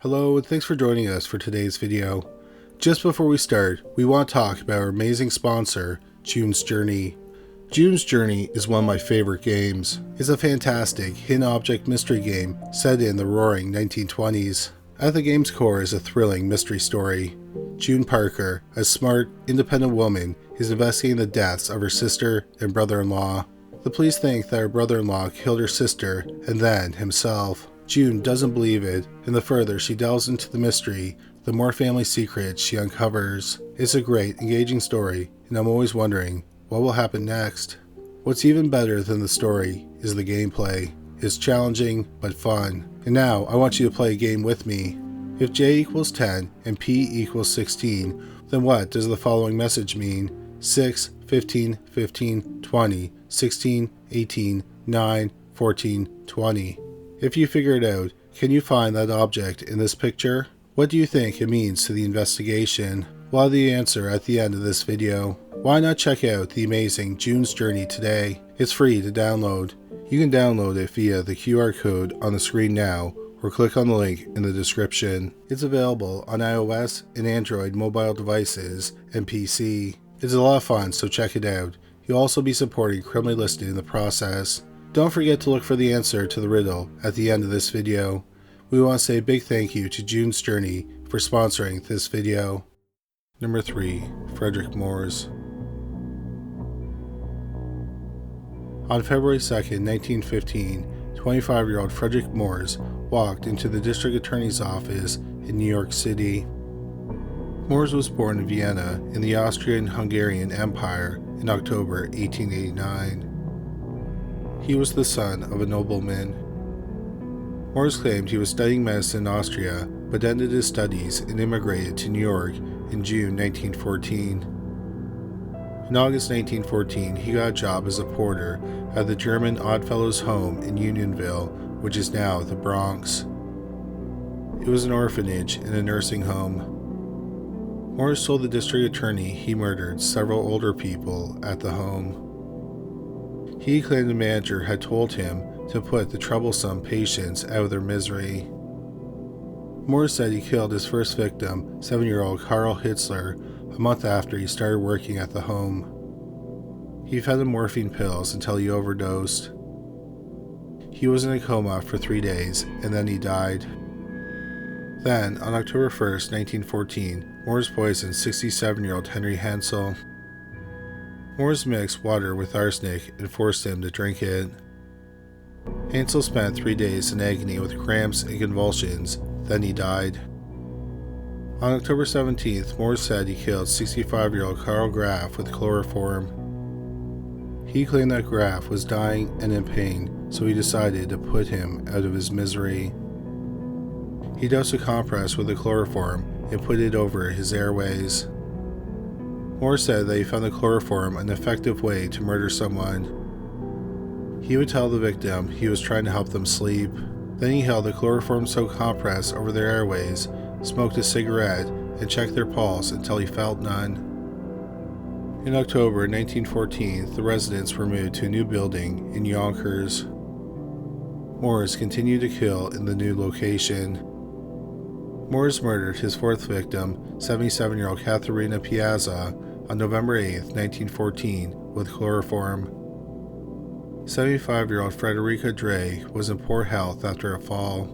Hello and thanks for joining us for today's video. Just before we start, we want to talk about our amazing sponsor, June's Journey. June's Journey is one of my favorite games. It's a fantastic hidden object mystery game set in the roaring 1920s. At the game's core is a thrilling mystery story. June Parker, a smart, independent woman, is investigating the deaths of her sister and brother-in-law. The police think that her brother-in-law killed her sister and then himself. June doesn't believe it, and the further she delves into the mystery, the more family secrets she uncovers. It's a great, engaging story, and I'm always wondering, what will happen next? What's even better than the story is the gameplay. It's challenging, but fun. And now, I want you to play a game with me. If J equals 10 and P equals 16, then what does the following message mean? 6, 15, 15, 20, 16, 18, 9, 14, 20. If you figure it out, can you find that object in this picture? What do you think it means to the investigation? We'll have the answer at the end of this video. Why not check out the amazing June's Journey today? It's free to download. You can download it via the QR code on the screen now, or click on the link in the description. It's available on iOS and Android mobile devices and PC. It's a lot of fun, so check it out. You'll also be supporting criminally listed in the process. Don't forget to look for the answer to the riddle at the end of this video. We want to say a big thank you to June's Journey for sponsoring this video. Number 3. Frederic Mors. On February 2nd, 1915, 25-year-old Frederic Mors walked into the district attorney's office in New York City. Mors was born in Vienna in the Austrian-Hungarian Empire in October 1889. He was the son of a nobleman. Mors claimed he was studying medicine in Austria, but ended his studies and immigrated to New York in June 1914. In August 1914, he got a job as a porter at the German Oddfellows home in Unionville, which is now the Bronx. It was an orphanage and a nursing home. Mors told the district attorney he murdered several older people at the home. He claimed the manager had told him to put the troublesome patients out of their misery. Mors said he killed his first victim, 7-year-old Karl Hitzler, a month after he started working at the home. He fed him morphine pills until he overdosed. He was in a coma for 3 days, and then he died. Then, on October 1st, 1914, Mors poisoned 67-year-old Henry Hansel. Mors mixed water with arsenic and forced him to drink it. Hansel spent 3 days in agony with cramps and convulsions, then he died. On October 17th, Mors said he killed 65-year-old Karl Graf with chloroform. He claimed that Graf was dying and in pain, so he decided to put him out of his misery. He dosed a compress with the chloroform and put it over his airways. Mors said that he found the chloroform an effective way to murder someone. He would tell the victim he was trying to help them sleep. Then he held the chloroform-soaked compress over their airways, smoked a cigarette, and checked their pulse until he felt none. In October 1914, the residents were moved to a new building in Yonkers. Mors continued to kill in the new location. Mors murdered his fourth victim, 77-year-old Katharina Piazza, on November 8, 1914, with chloroform. 75-year-old Frederica Dre was in poor health after a fall.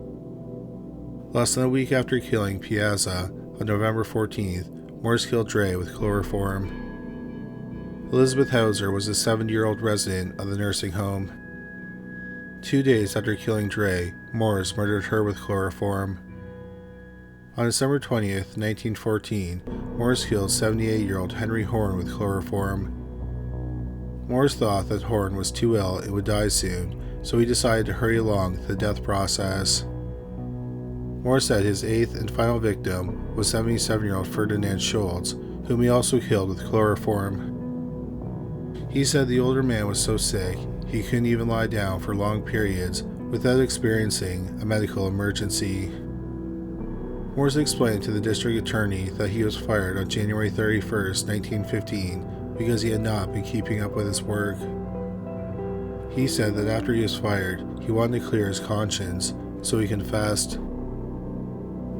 Less than a week after killing Piazza, on November 14th, Mors killed Dre with chloroform. Elizabeth Hauser was a 70-year-old resident of the nursing home. 2 days after killing Dre, Mors murdered her with chloroform. On December 20th, 1914, Mors killed 78-year-old Henry Horn with chloroform. Mors thought that Horn was too ill and would die soon, so he decided to hurry along the death process. Mors said his eighth and final victim was 77-year-old Ferdinand Schultz, whom he also killed with chloroform. He said the older man was so sick he couldn't even lie down for long periods without experiencing a medical emergency. Mors explained to the district attorney that he was fired on January 31st, 1915, because he had not been keeping up with his work. He said that after he was fired, he wanted to clear his conscience, so he confessed.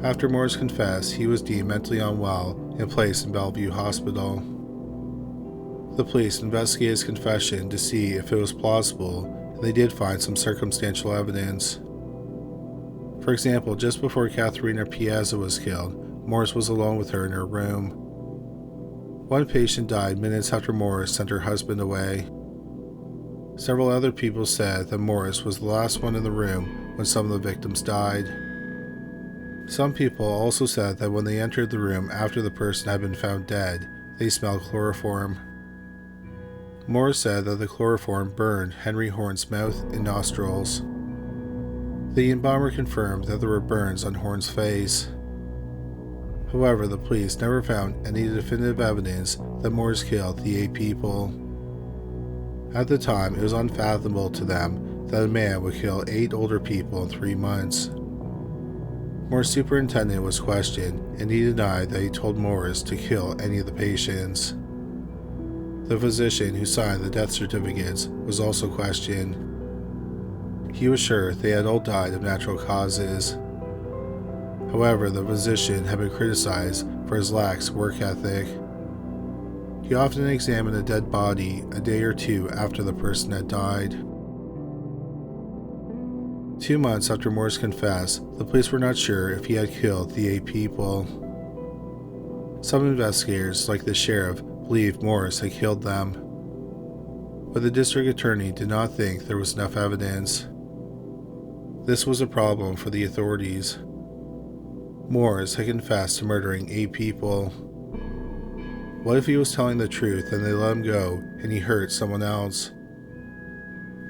After Mors confessed, he was deemed mentally unwell and placed in Bellevue Hospital. The police investigated his confession to see if it was plausible, and they did find some circumstantial evidence. For example, just before Katharina Piazza was killed, Mors was alone with her in her room. One patient died minutes after Mors sent her husband away. Several other people said that Mors was the last one in the room when some of the victims died. Some people also said that when they entered the room after the person had been found dead, they smelled chloroform. Mors said that the chloroform burned Henry Horn's mouth and nostrils. The embalmer confirmed that there were burns on Horn's face. However, the police never found any definitive evidence that Mors killed the 8 people. At the time, it was unfathomable to them that a man would kill 8 older people in 3 months. Mors' superintendent was questioned, and he denied that he told Mors to kill any of the patients. The physician who signed the death certificates was also questioned. He was sure they had all died of natural causes. However, the physician had been criticized for his lax work ethic. He often examined a dead body a day or 2 after the person had died. 2 months after Mors confessed, the police were not sure if he had killed the 8 people. Some investigators, like the sheriff, believed Mors had killed them, but the district attorney did not think there was enough evidence. This was a problem for the authorities. Mors had confessed to murdering 8 people. What if he was telling the truth and they let him go and he hurt someone else?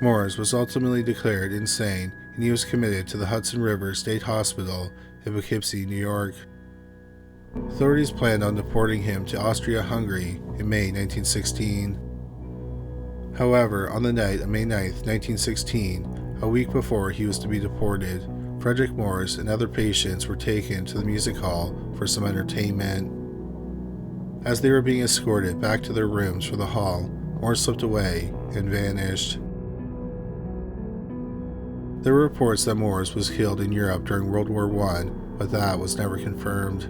Mors was ultimately declared insane and he was committed to the Hudson River State Hospital in Poughkeepsie, New York. Authorities planned on deporting him to Austria-Hungary in May 1916. However, on the night of May 9, 1916, a week before he was to be deported, Frederic Mors and other patients were taken to the music hall for some entertainment. As they were being escorted back to their rooms for the hall, Mors slipped away and vanished. There were reports that Mors was killed in Europe during World War I, but that was never confirmed.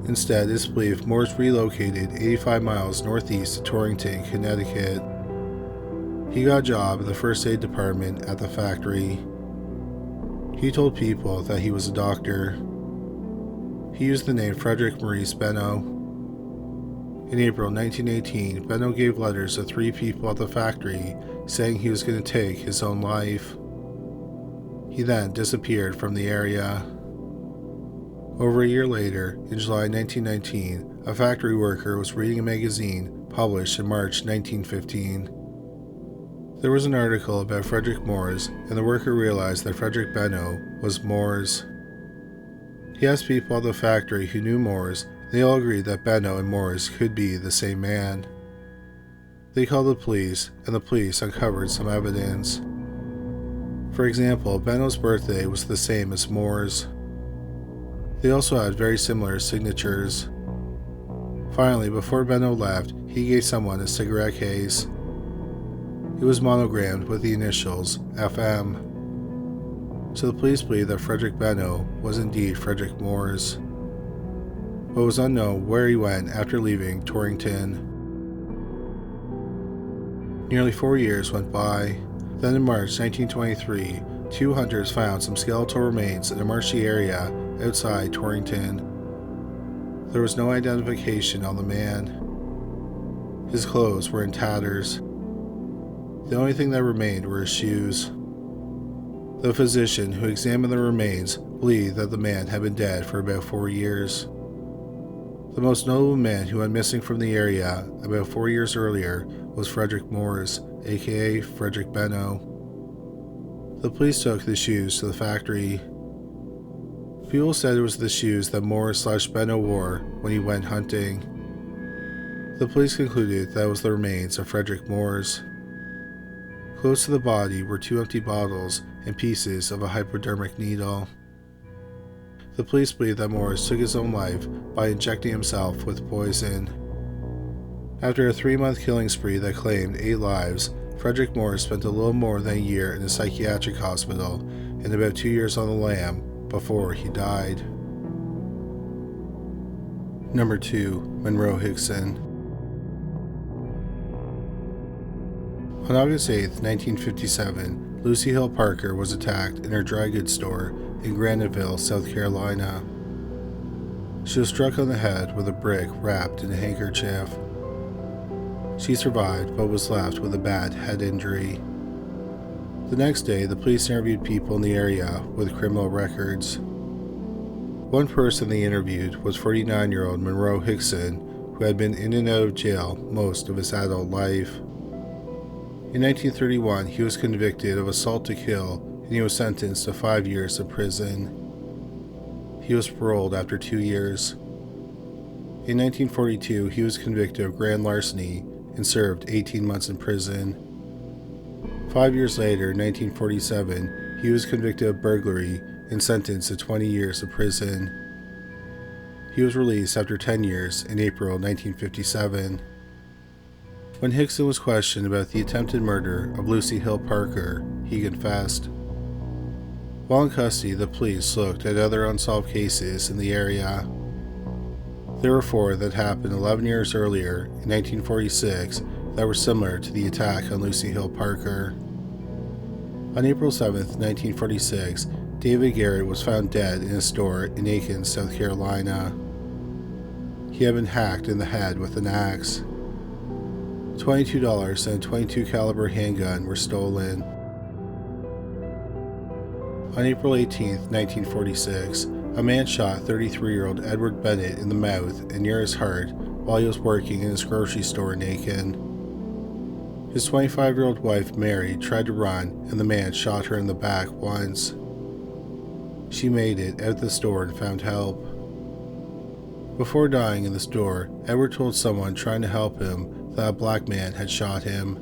Instead, it is believed Mors relocated 85 miles northeast of Torrington, Connecticut. He got a job in the first aid department at the factory. He told people that he was a doctor. He used the name Frederic Maurice Benno. In April 1918, Benno gave letters to 3 people at the factory saying he was going to take his own life. He then disappeared from the area. Over a year later, in July 1919, a factory worker was reading a magazine published in March 1915. There was an article about Frederic Mors, and the worker realized that Frederic Benno was Mors. He asked people at the factory who knew Mors, and they all agreed that Benno and Mors could be the same man. They called the police, and the police uncovered some evidence. For example, Benno's birthday was the same as Mors'. They also had very similar signatures. Finally, before Benno left, he gave someone a cigarette case. It was monogrammed with the initials FM. So the police believed that Frederic Benno was indeed Frederic Mors, but it was unknown where he went after leaving Torrington. Nearly 4 years went by. Then in March 1923, 2 hunters found some skeletal remains in a marshy area outside Torrington. There was no identification on the man. His clothes were in tatters. The only thing that remained were his shoes. The physician who examined the remains believed that the man had been dead for about 4 years. The most notable man who went missing from the area about 4 years earlier was Frederic Mors, aka Frederic Benno. The police took the shoes to the factory. People said it was the shoes that Mors/Benno wore when he went hunting. The police concluded that it was the remains of Frederic Mors. Close to the body were 2 empty bottles and pieces of a hypodermic needle. The police believe that Mors took his own life by injecting himself with poison. After a 3-month killing spree that claimed 8 lives, Frederic Mors spent a little more than a year in a psychiatric hospital and about 2 years on the lam before he died. Number 2. Monroe Hickson. On August 8, 1957, Lucy Hill Parker was attacked in her dry goods store in Graniteville, South Carolina. She was struck on the head with a brick wrapped in a handkerchief. She survived but was left with a bad head injury. The next day, the police interviewed people in the area with criminal records. One person they interviewed was 49-year-old Monroe Hickson, who had been in and out of jail most of his adult life. In 1931, he was convicted of assault to kill, and he was sentenced to 5 years of prison. He was paroled after 2 years. In 1942, he was convicted of grand larceny and served 18 months in prison. 5 years later, in 1947, he was convicted of burglary and sentenced to 20 years of prison. He was released after 10 years in April 1957. When Hickson was questioned about the attempted murder of Lucy Hill Parker, he confessed. While in custody, the police looked at other unsolved cases in the area. There were 4 that happened 11 years earlier, in 1946, that were similar to the attack on Lucy Hill Parker. On April 7, 1946, David Garrett was found dead in a store in Aiken, South Carolina. He had been hacked in the head with an axe. $22 and a .22 caliber handgun were stolen. On April 18, 1946, a man shot 33-year-old Edward Bennett in the mouth and near his heart while he was working in his grocery store in Aiken. His 25-year-old wife, Mary, tried to run, and the man shot her in the back once. She made it out the store and found help. Before dying in the store, Edward told someone trying to help him that a black man had shot him.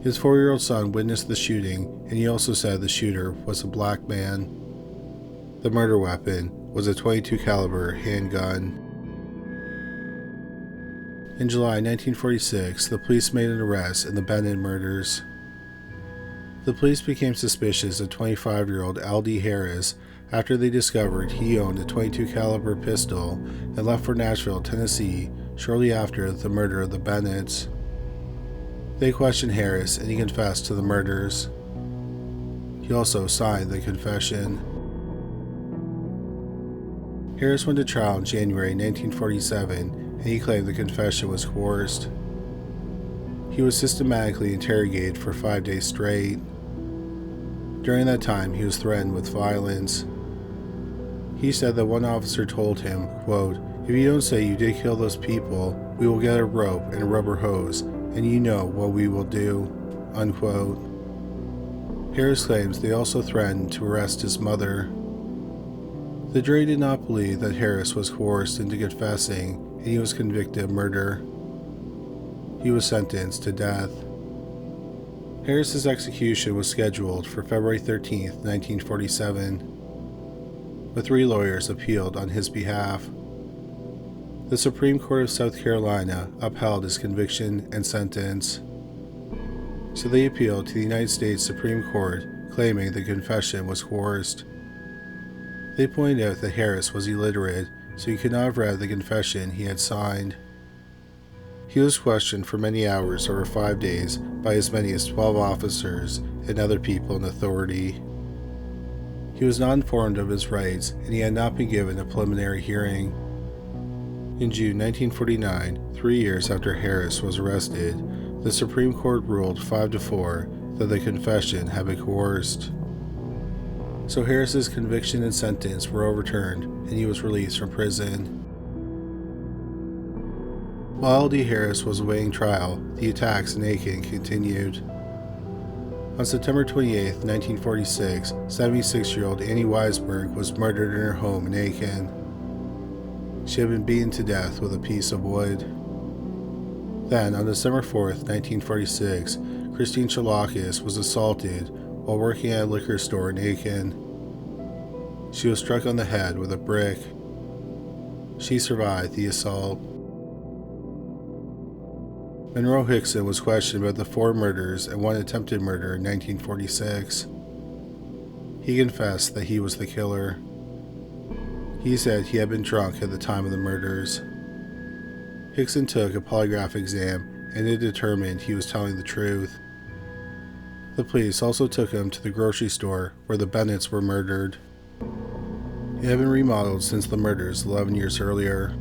His 4-year-old son witnessed the shooting, and he also said the shooter was a black man. The murder weapon was a .22 caliber handgun. In July 1946, the police made an arrest in the Bennett murders. The police became suspicious of 25-year-old L.D. Harris after they discovered he owned a .22 caliber pistol and left for Nashville, Tennessee, shortly after the murder of the Bennetts. They questioned Harris, and he confessed to the murders. He also signed the confession. Harris went to trial in January 1947, and he claimed the confession was coerced. He was systematically interrogated for 5 days straight. During that time, he was threatened with violence. He said that one officer told him, quote, "If you don't say you did kill those people, we will get a rope and a rubber hose, and you know what we will do," unquote. Harris claims they also threatened to arrest his mother. The jury did not believe that Harris was coerced into confessing, and he was convicted of murder. He was sentenced to death. Harris's execution was scheduled for February 13, 1947. But 3 lawyers appealed on his behalf. The Supreme Court of South Carolina upheld his conviction and sentence. So they appealed to the United States Supreme Court, claiming the confession was coerced. They pointed out that Harris was illiterate, so he could not have read the confession he had signed. He was questioned for many hours over 5 days by as many as 12 officers and other people in authority. He was not informed of his rights, and he had not been given a preliminary hearing. In June 1949, 3 years after Harris was arrested, the Supreme Court ruled 5-4 that the confession had been coerced. So Harris's conviction and sentence were overturned, and he was released from prison. While L.D. Harris was awaiting trial, the attacks in Aiken continued. On September 28, 1946, 76-year-old Annie Weisberg was murdered in her home in Aiken. She had been beaten to death with a piece of wood. Then, on December 4, 1946, Christine Chalakis was assaulted while working at a liquor store in Aiken. She was struck on the head with a brick. She survived the assault. Monroe Hickson was questioned about the 4 murders and 1 attempted murder in 1946. He confessed that he was the killer. He said he had been drunk at the time of the murders. Hickson took a polygraph exam and it determined he was telling the truth. The police also took him to the grocery store where the Bennetts were murdered. It had been remodeled since the murders 11 years earlier.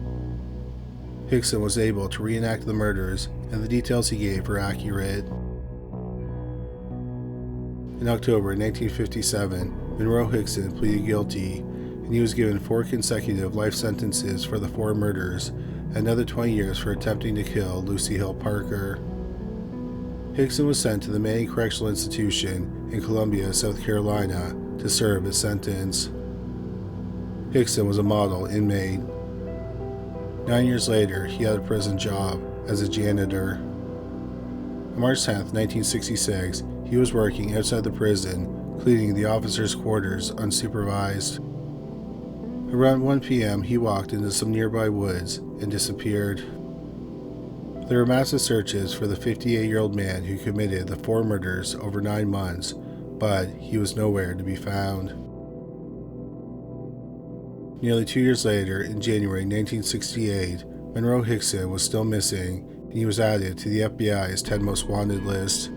Hickson was able to reenact the murders, and the details he gave were accurate. In October 1957, Monroe Hickson pleaded guilty, and he was given 4 consecutive life sentences for the 4 murders, and another 20 years for attempting to kill Lucy Hill Parker. Hickson was sent to the Manning Correctional Institution in Columbia, South Carolina, to serve his sentence. Hickson was a model inmate. 9 years later, he had a prison job as a janitor. On March 10, 1966, he was working outside the prison, cleaning the officers' quarters unsupervised. Around 1 p.m., he walked into some nearby woods and disappeared. There were massive searches for the 58-year-old man who committed the 4 murders over 9 months, but he was nowhere to be found. Nearly 2 years later, in January 1968, Monroe Hickson was still missing, and he was added to the FBI's 10 Most Wanted list.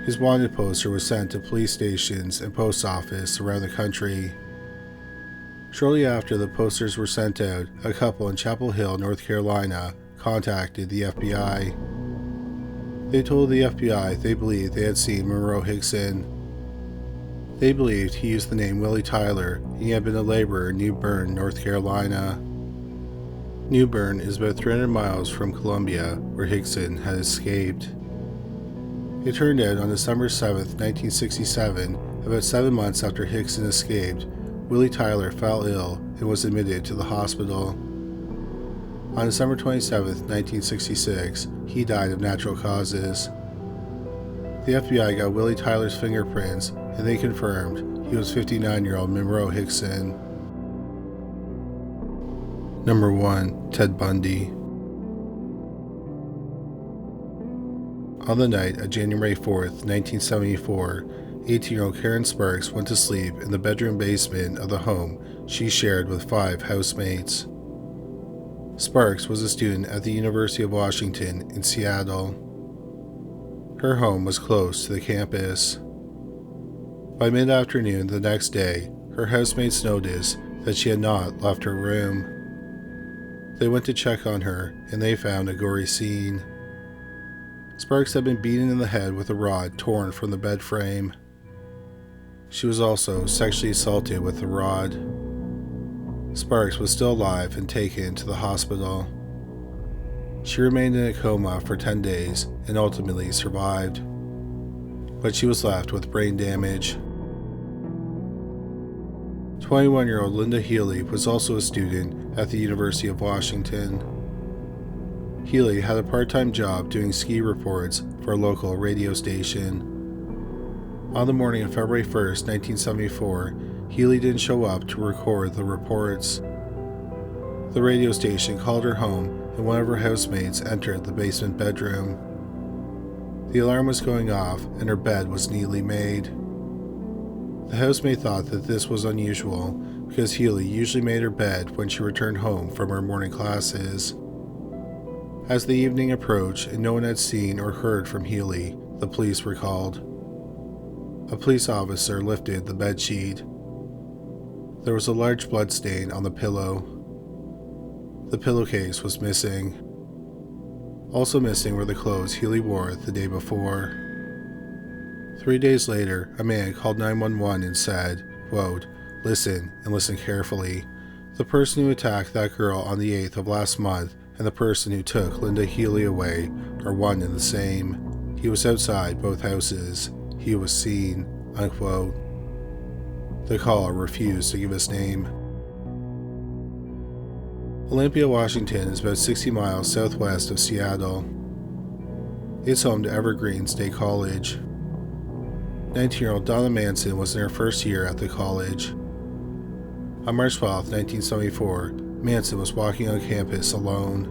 His wanted poster was sent to police stations and post office around the country. Shortly after the posters were sent out, a couple in Chapel Hill, North Carolina, contacted the FBI. They told the FBI they believed they had seen Monroe Hickson. They believed he used the name Willie Tyler, and he had been a laborer in New Bern, North Carolina. New Bern is about 300 miles from Columbia, where Hickson had escaped. It turned out on December 7, 1967, about 7 months after Hickson escaped, Willie Tyler fell ill and was admitted to the hospital. On December 27, 1966, he died of natural causes. The FBI got Willie Tyler's fingerprints, and they confirmed he was 59-year-old Monroe Hickson. Number 1. Ted Bundy. On the night of January 4, 1974, 18-year-old Karen Sparks went to sleep in the bedroom basement of the home she shared with 5 housemates. Sparks was a student at the University of Washington in Seattle. Her home was close to the campus. By mid-afternoon the next day, her housemates noticed that she had not left her room. They went to check on her, and they found a gory scene. Sparks had been beaten in the head with a rod torn from the bed frame. She was also sexually assaulted with the rod. Sparks was still alive and taken to the hospital. She remained in a coma for 10 days and ultimately survived, but she was left with brain damage. 21-year-old Linda Healy was also a student at the University of Washington. Healy had a part-time job doing ski reports for a local radio station. On the morning of February 1, 1974, Healy didn't show up to record the reports. The radio station called her home, and one of her housemates entered the basement bedroom. The alarm was going off, and her bed was neatly made. The housemate thought that this was unusual because Healy usually made her bed when she returned home from her morning classes. As the evening approached and no one had seen or heard from Healy, the police were called. A police officer lifted the bedsheet. There was a large blood stain on the pillow. The pillowcase was missing. Also missing were the clothes Healy wore the day before. 3 days later, a man called 911 and said, quote, "Listen and listen carefully. The person who attacked that girl on the 8th of last month and the person who took Linda Healy away are one and the same. He was outside both houses. He was seen," unquote. The caller refused to give his name. Olympia, Washington is about 60 miles southwest of Seattle. It's home to Evergreen State College. 19-year-old Donna Manson was in her first year at the college. On March 12, 1974, Manson was walking on campus alone.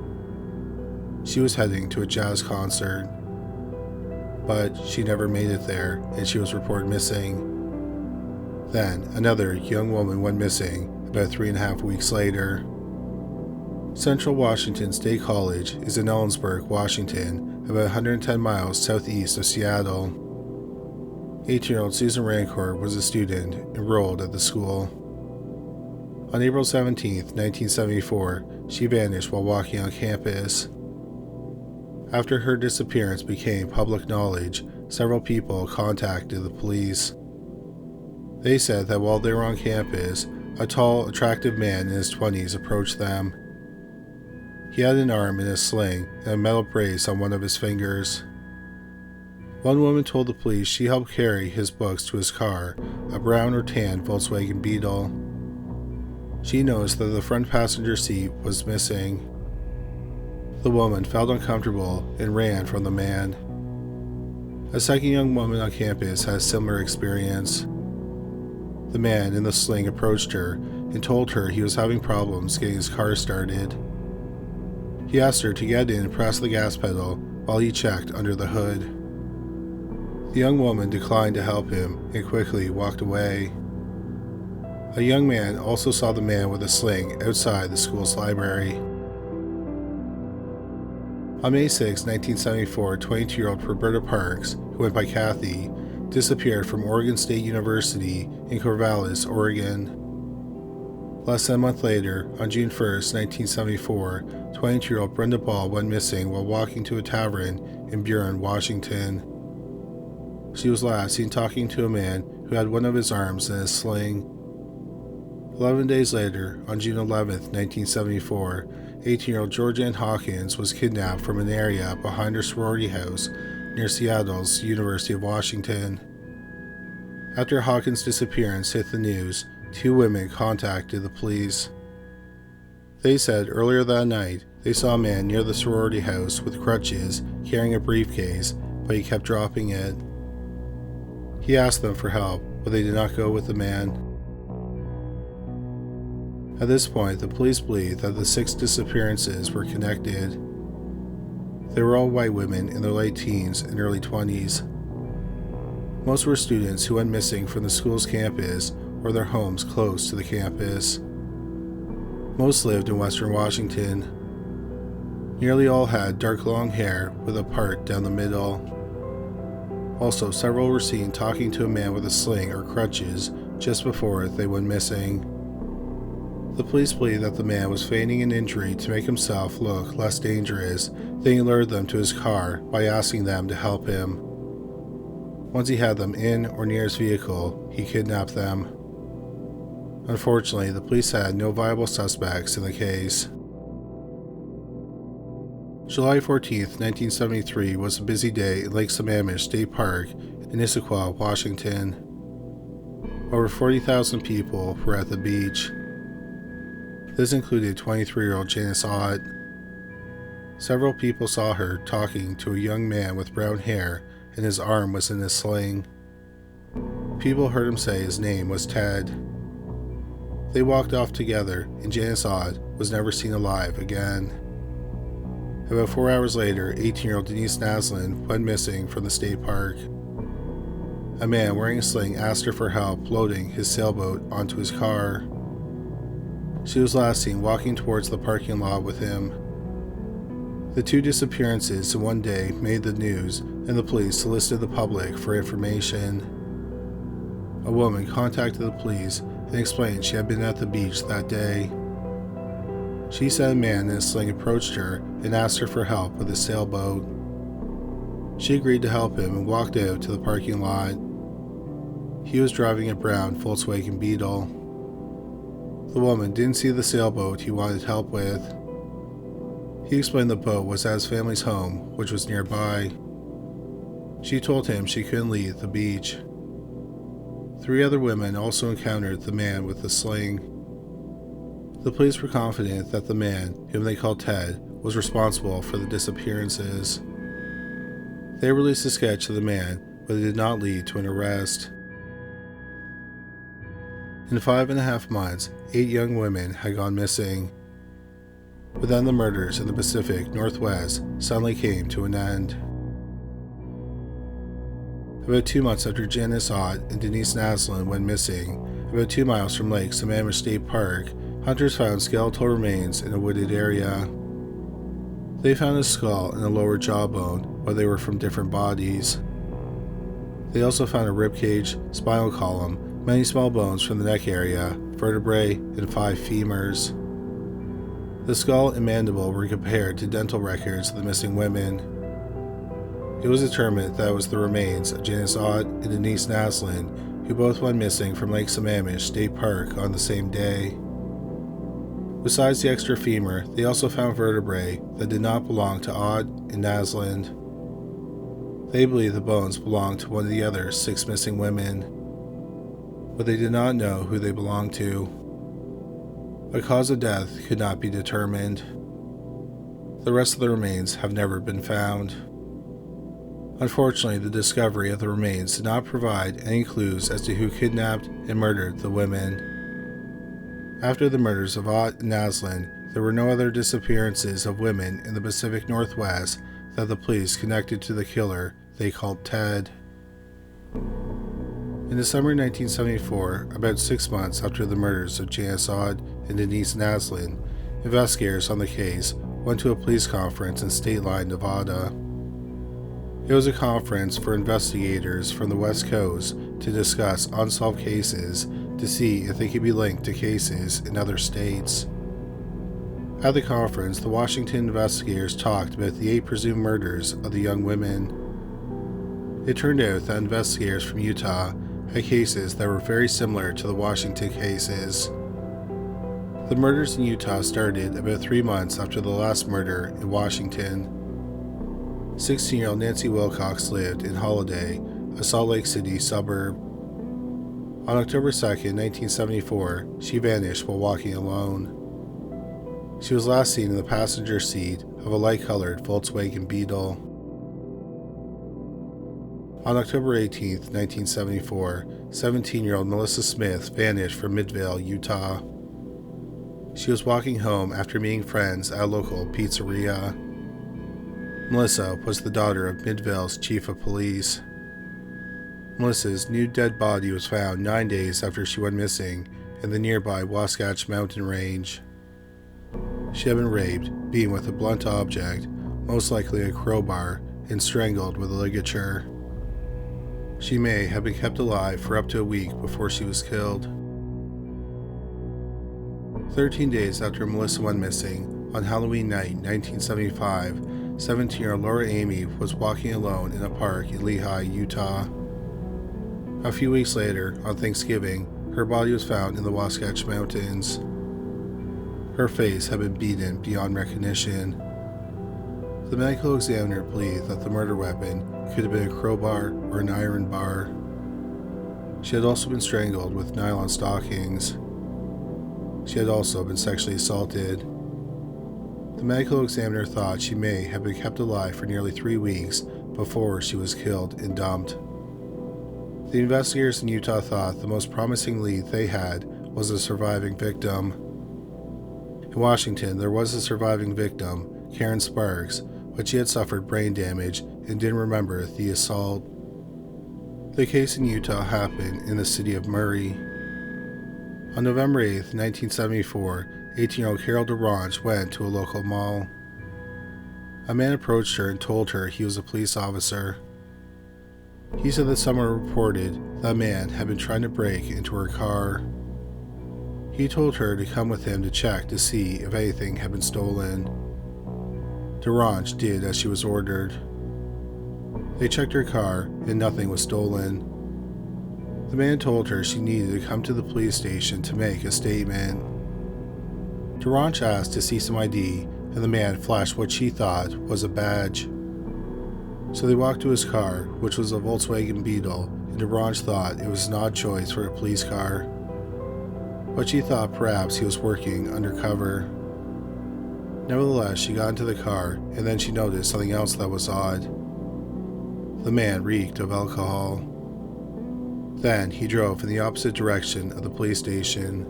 She was heading to a jazz concert, but she never made it there and she was reported missing. Then, another young woman went missing about 3.5 weeks later. Central Washington State College is in Ellensburg, Washington, about 110 miles southeast of Seattle. 18-year-old Susan Rancourt was a student enrolled at the school. On April 17, 1974, she vanished while walking on campus. After her disappearance became public knowledge, several people contacted the police. They said that while they were on campus, a tall, attractive man in his 20s approached them. He had an arm in a sling and a metal brace on one of his fingers. One woman told the police she helped carry his books to his car, a brown or tan Volkswagen Beetle. She noticed that the front passenger seat was missing. The woman felt uncomfortable and ran from the man. A second young woman on campus had a similar experience. The man in the sling approached her and told her he was having problems getting his car started. He asked her to get in and press the gas pedal while he checked under the hood. The young woman declined to help him and quickly walked away. A young man also saw the man with a sling outside the school's library. On May 6, 1974, 22-year-old Roberta Parks, who went by Kathy, disappeared from Oregon State University in Corvallis, Oregon. Less than a month later, on June 1, 1974, 22-year-old Brenda Ball went missing while walking to a tavern in Buren, Washington. She was last seen talking to a man who had one of his arms in a sling. 11 days later, on June 11, 1974, 18-year-old Georgianne Hawkins was kidnapped from an area behind her sorority house near Seattle's University of Washington. After Hawkins' disappearance hit the news, 2 women contacted the police. They said earlier that night they saw a man near the sorority house with crutches carrying a briefcase, but he kept dropping it. He asked them for help, but they did not go with the man. At this point, the police believed that the 6 disappearances were connected. They were all white women in their late teens and early 20s. Most were students who went missing from the school's campus or their homes close to the campus. Most lived in western Washington. Nearly all had dark long hair with a part down the middle. Also, several were seen talking to a man with a sling or crutches just before they went missing. The police believe that the man was feigning an injury to make himself look less dangerous, then he lured them to his car by asking them to help him. Once he had them in or near his vehicle, he kidnapped them. Unfortunately, the police had no viable suspects in the case. July 14, 1973 was a busy day in Lake Sammamish State Park in Issaquah, Washington. Over 40,000 people were at the beach. This included 23-year-old Janice Ott. Several people saw her talking to a young man with brown hair and his arm was in a sling. People heard him say his name was Ted. They walked off together and Janice Ott was never seen alive again. About 4 hours later, 18-year-old Denise Naslin went missing from the state park. A man wearing a sling asked her for help loading his sailboat onto his car. She was last seen walking towards the parking lot with him. The 2 disappearances in one day made the news, and the police solicited the public for information. A woman contacted the police and explained she had been at the beach that day. She said a man in a sling approached her and asked her for help with his sailboat. She agreed to help him and walked out to the parking lot. He was driving a brown Volkswagen Beetle. The woman didn't see the sailboat he wanted help with. He explained the boat was at his family's home, which was nearby. She told him she couldn't leave the beach. 3 other women also encountered the man with the sling. The police were confident that the man, whom they called Ted, was responsible for the disappearances. They released a sketch of the man, but it did not lead to an arrest. In 5.5 months, 8 young women had gone missing. But then the murders in the Pacific Northwest suddenly came to an end. About 2 months after Janice Ott and Denise Naslund went missing, about 2 miles from Lake Sammamish State Park, hunters found skeletal remains in a wooded area. They found a skull and a lower jawbone, but they were from different bodies. They also found a ribcage, spinal column, many small bones from the neck area, vertebrae, and 5 femurs. The skull and mandible were compared to dental records of the missing women. It was determined that it was the remains of Janice Ott and Denise Naslund, who both went missing from Lake Sammamish State Park on the same day. Besides the extra femur, they also found vertebrae that did not belong to Ott and Naslund. They believed the bones belonged to one of the other 6 missing women, but they did not know who they belonged to. A cause of death could not be determined. The rest of the remains have never been found. Unfortunately, the discovery of the remains did not provide any clues as to who kidnapped and murdered the women. After the murders of Ott and Naslund, there were no other disappearances of women in the Pacific Northwest that the police connected to the killer they called Ted. In December 1974, about 6 months after the murders of Janice Ott and Denise Naslund, investigators on the case went to a police conference in State Line, Nevada. It was a conference for investigators from the West Coast to discuss unsolved cases to see if they could be linked to cases in other states. At the conference, the Washington investigators talked about the 8 presumed murders of the young women. It turned out that investigators from Utah had cases that were very similar to the Washington cases. The murders in Utah started about 3 months after the last murder in Washington. 16-year-old Nancy Wilcox lived in Holiday, a Salt Lake City suburb. On October 2, 1974, she vanished while walking alone. She was last seen in the passenger seat of a light-colored Volkswagen Beetle. On October 18, 1974, 17-year-old Melissa Smith vanished from Midvale, Utah. She was walking home after meeting friends at a local pizzeria. Melissa was the daughter of Midvale's chief of police. Melissa's nude dead body was found 9 days after she went missing in the nearby Wasatch Mountain Range. She had been raped, beaten with a blunt object, most likely a crowbar, and strangled with a ligature. She may have been kept alive for up to a week before she was killed. 13 days after Melissa went missing, on Halloween night 1975, 17-year-old Laura Amy was walking alone in a park in Lehi, Utah. A few weeks later, on Thanksgiving, her body was found in the Wasatch Mountains. Her face had been beaten beyond recognition. The medical examiner believed that the murder weapon could have been a crowbar or an iron bar. She had also been strangled with nylon stockings. She had also been sexually assaulted. The medical examiner thought she may have been kept alive for nearly 3 weeks before she was killed and dumped. The investigators in Utah thought the most promising lead they had was a surviving victim. In Washington, there was a surviving victim, Karen Sparks, but she had suffered brain damage and didn't remember the assault. The case in Utah happened in the city of Murray. On November 8, 1974, 18-year-old Carol DeRange went to a local mall. A man approached her and told her he was a police officer. He said that someone reported that man had been trying to break into her car. He told her to come with him to check to see if anything had been stolen. DeRange did as she was ordered. They checked her car and nothing was stolen. The man told her she needed to come to the police station to make a statement. DeRange asked to see some ID, and the man flashed what she thought was a badge. So they walked to his car, which was a Volkswagen Beetle, and DeRange thought it was an odd choice for a police car. But she thought perhaps he was working undercover. Nevertheless, she got into the car, and then she noticed something else that was odd. The man reeked of alcohol. Then he drove in the opposite direction of the police station.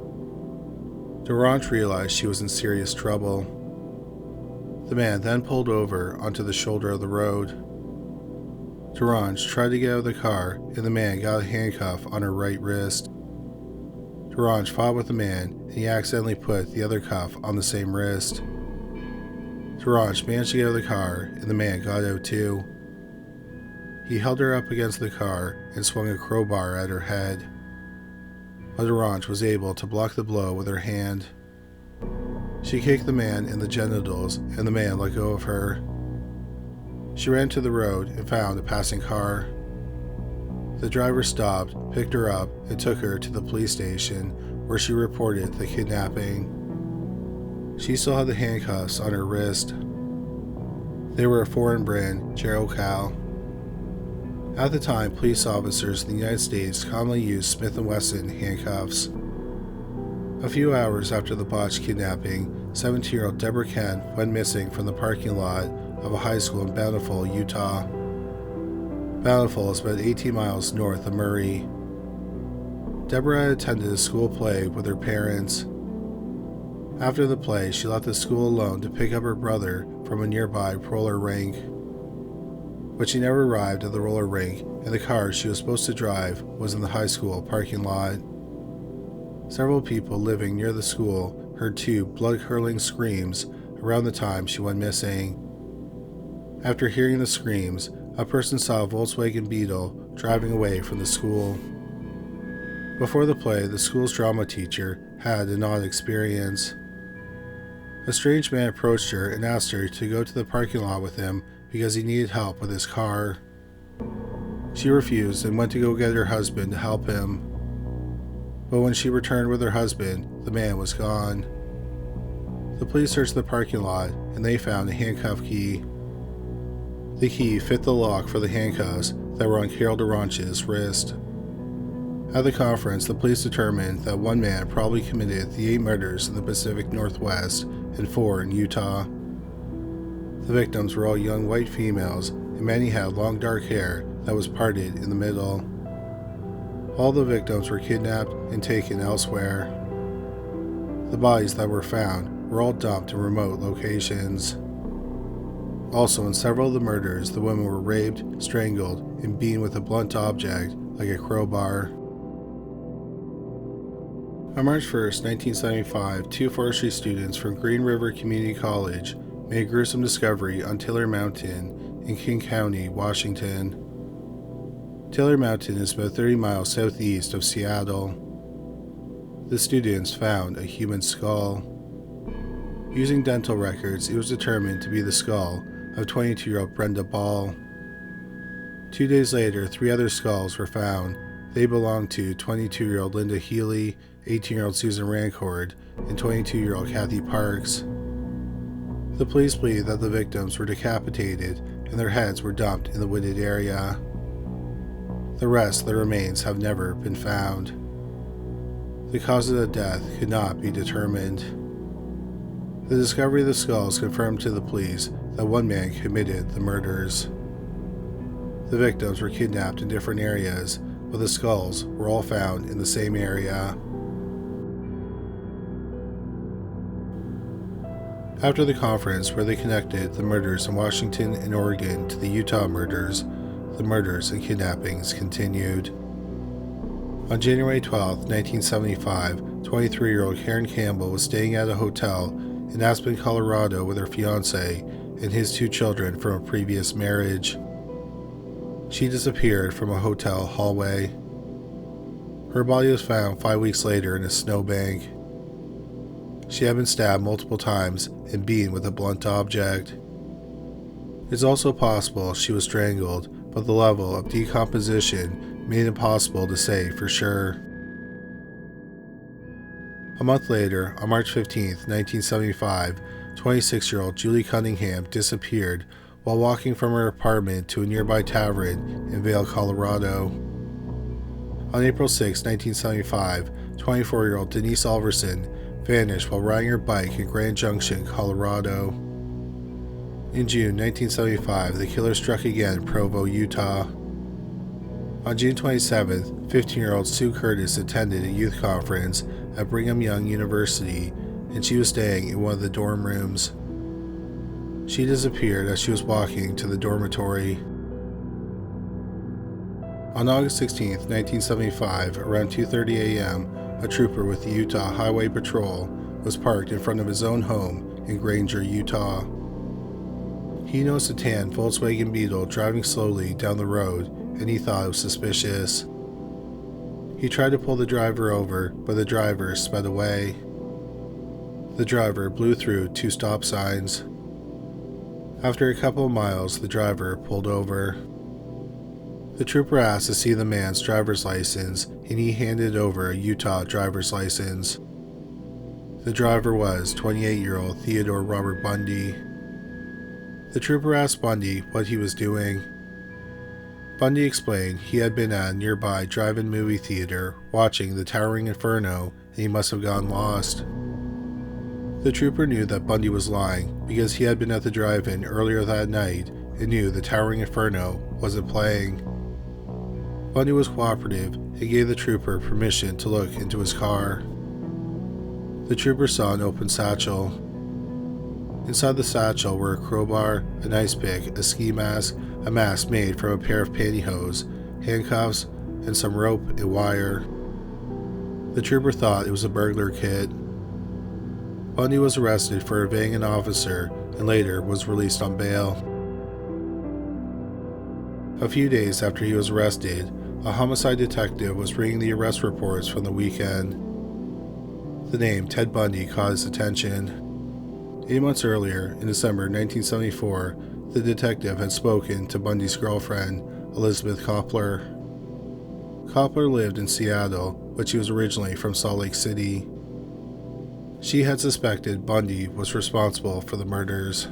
DeRange realized she was in serious trouble. The man then pulled over onto the shoulder of the road. Durange tried to get out of the car, and the man got a handcuff on her right wrist. Durange fought with the man, and he accidentally put the other cuff on the same wrist. Durange managed to get out of the car, and the man got out too. He held her up against the car and swung a crowbar at her head, but Durange was able to block the blow with her hand. She kicked the man in the genitals, and the man let go of her. She ran to the road and found a passing car. The driver stopped, picked her up, and took her to the police station, where she reported the kidnapping. She still had the handcuffs on her wrist. They were a foreign brand, Gerocal. At the time, police officers in the United States commonly used Smith & Wesson handcuffs. A few hours after the botched kidnapping, 17-year-old Deborah Kent went missing from the parking lot of a high school in Bountiful, Utah. Bountiful is about 18 miles north of Murray. Deborah had attended a school play with her parents. After the play, she left the school alone to pick up her brother from a nearby roller rink. But she never arrived at the roller rink, and the car she was supposed to drive was in the high school parking lot. Several people living near the school heard two blood-curdling screams around the time she went missing. After hearing the screams, a person saw a Volkswagen Beetle driving away from the school. Before the play, the school's drama teacher had an odd experience. A strange man approached her and asked her to go to the parking lot with him because he needed help with his car. She refused and went to go get her husband to help him. But when she returned with her husband, the man was gone. The police searched the parking lot and they found a handcuff key. The key fit the lock for the handcuffs that were on Carol Durange's wrist. At the conference, the police determined that one man probably committed the 8 murders in the Pacific Northwest and 4 in Utah. The victims were all young white females, and many had long dark hair that was parted in the middle. All the victims were kidnapped and taken elsewhere. The bodies that were found were all dumped in remote locations. Also, in several of the murders, the women were raped, strangled, and beaten with a blunt object like a crowbar. On March 1, 1975, 2 forestry students from Green River Community College made a gruesome discovery on Taylor Mountain in King County, Washington. Taylor Mountain is about 30 miles southeast of Seattle. The students found a human skull. Using dental records, it was determined to be the skull of 22-year-old Brenda Ball. 2 days later, 3 other skulls were found. They belonged to 22-year-old Linda Healy, 18-year-old Susan Rancourt, and 22-year-old Kathy Parks. The police believe that the victims were decapitated and their heads were dumped in the wooded area. The rest of the remains have never been found. The cause of the death could not be determined. The discovery of the skulls confirmed to the police that one man committed the murders. The victims were kidnapped in different areas, but the skulls were all found in the same area. After the conference where they connected the murders in Washington and Oregon to the Utah murders, the murders and kidnappings continued. On January 12, 1975, 23-year-old Karen Campbell was staying at a hotel in Aspen, Colorado with her fiancé and his 2 children from a previous marriage. She disappeared from a hotel hallway. Her body was found 5 weeks later in a snowbank. She had been stabbed multiple times and beaten with a blunt object. It's also possible she was strangled, but the level of decomposition made it impossible to say for sure. A month later, on March 15, 1975, 26-year-old Julie Cunningham disappeared while walking from her apartment to a nearby tavern in Vail, Colorado. On April 6, 1975, 24-year-old Denise Alverson vanished while riding her bike in Grand Junction, Colorado. In June 1975, the killer struck again in Provo, Utah. On June 27th, 15-year-old Sue Curtis attended a youth conference at Brigham Young University, and she was staying in one of the dorm rooms. She disappeared as she was walking to the dormitory. On August 16, 1975, around 2:30 a.m., a trooper with the Utah Highway Patrol was parked in front of his own home in Granger, Utah. He noticed a tan Volkswagen Beetle driving slowly down the road, and he thought it was suspicious. He tried to pull the driver over, but the driver sped away. The driver blew through 2 stop signs. After a couple of miles, the driver pulled over. The trooper asked to see the man's driver's license, and he handed over a Utah driver's license. The driver was 28-year-old Theodore Robert Bundy. The trooper asked Bundy what he was doing. Bundy explained he had been at a nearby drive-in movie theater watching The Towering Inferno, and he must have gotten lost. The trooper knew that Bundy was lying because he had been at the drive-in earlier that night and knew The Towering Inferno wasn't playing. Bundy was cooperative and gave the trooper permission to look into his car. The trooper saw an open satchel. Inside the satchel were a crowbar, an ice pick, a ski mask, a mask made from a pair of pantyhose, handcuffs, and some rope and wire. The trooper thought it was a burglar kit. Bundy was arrested for evading an officer and later was released on bail. A few days after he was arrested, a homicide detective was reading the arrest reports from the weekend. The name Ted Bundy caught his attention. 8 months earlier, in December 1974, the detective had spoken to Bundy's girlfriend, Elizabeth Koppler. Koppler lived in Seattle, but she was originally from Salt Lake City. She had suspected Bundy was responsible for the murders.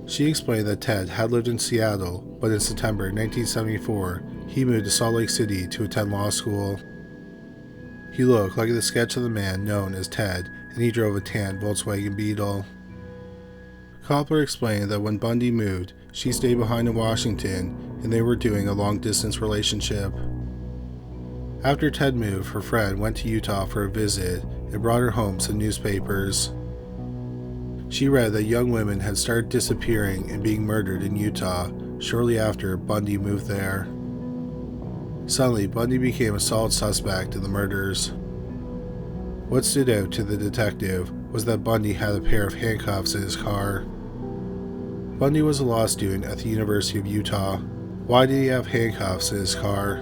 She explained that Ted had lived in Seattle, but in September 1974, he moved to Salt Lake City to attend law school. He looked like the sketch of the man known as Ted, and he drove a tan Volkswagen Beetle. Koppler explained that when Bundy moved, she stayed behind in Washington, and they were doing a long-distance relationship. After Ted moved, her friend went to Utah for a visit and brought her home some newspapers. She read that young women had started disappearing and being murdered in Utah shortly after Bundy moved there. Suddenly, Bundy became a solid suspect in the murders. What stood out to the detective was that Bundy had a pair of handcuffs in his car. Bundy was a law student at the University of Utah. Why did he have handcuffs in his car?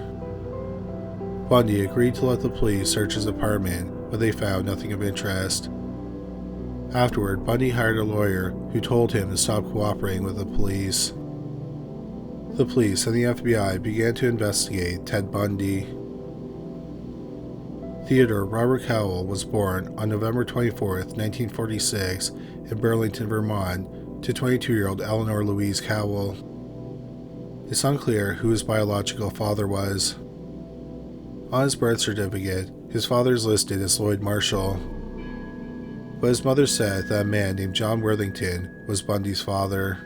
Bundy agreed to let the police search his apartment, but they found nothing of interest. Afterward, Bundy hired a lawyer who told him to stop cooperating with the police. The police and the FBI began to investigate Ted Bundy. Theodore Robert Cowell was born on November 24, 1946, in Burlington, Vermont, to 22-year-old Eleanor Louise Cowell. It's unclear who his biological father was. On his birth certificate, his father is listed as Lloyd Marshall, but his mother said that a man named John Worthington was Bundy's father.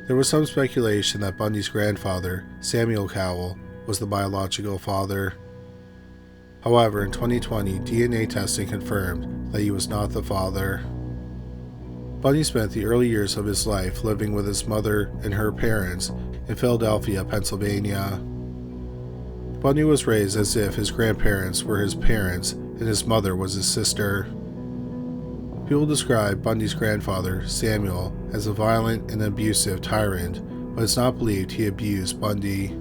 There was some speculation that Bundy's grandfather, Samuel Cowell, was the biological father. However, in 2020, DNA testing confirmed that he was not the father. Bundy spent the early years of his life living with his mother and her parents in Philadelphia, Pennsylvania. Bundy was raised as if his grandparents were his parents and his mother was his sister. People describe Bundy's grandfather, Samuel, as a violent and abusive tyrant, but it's not believed he abused Bundy.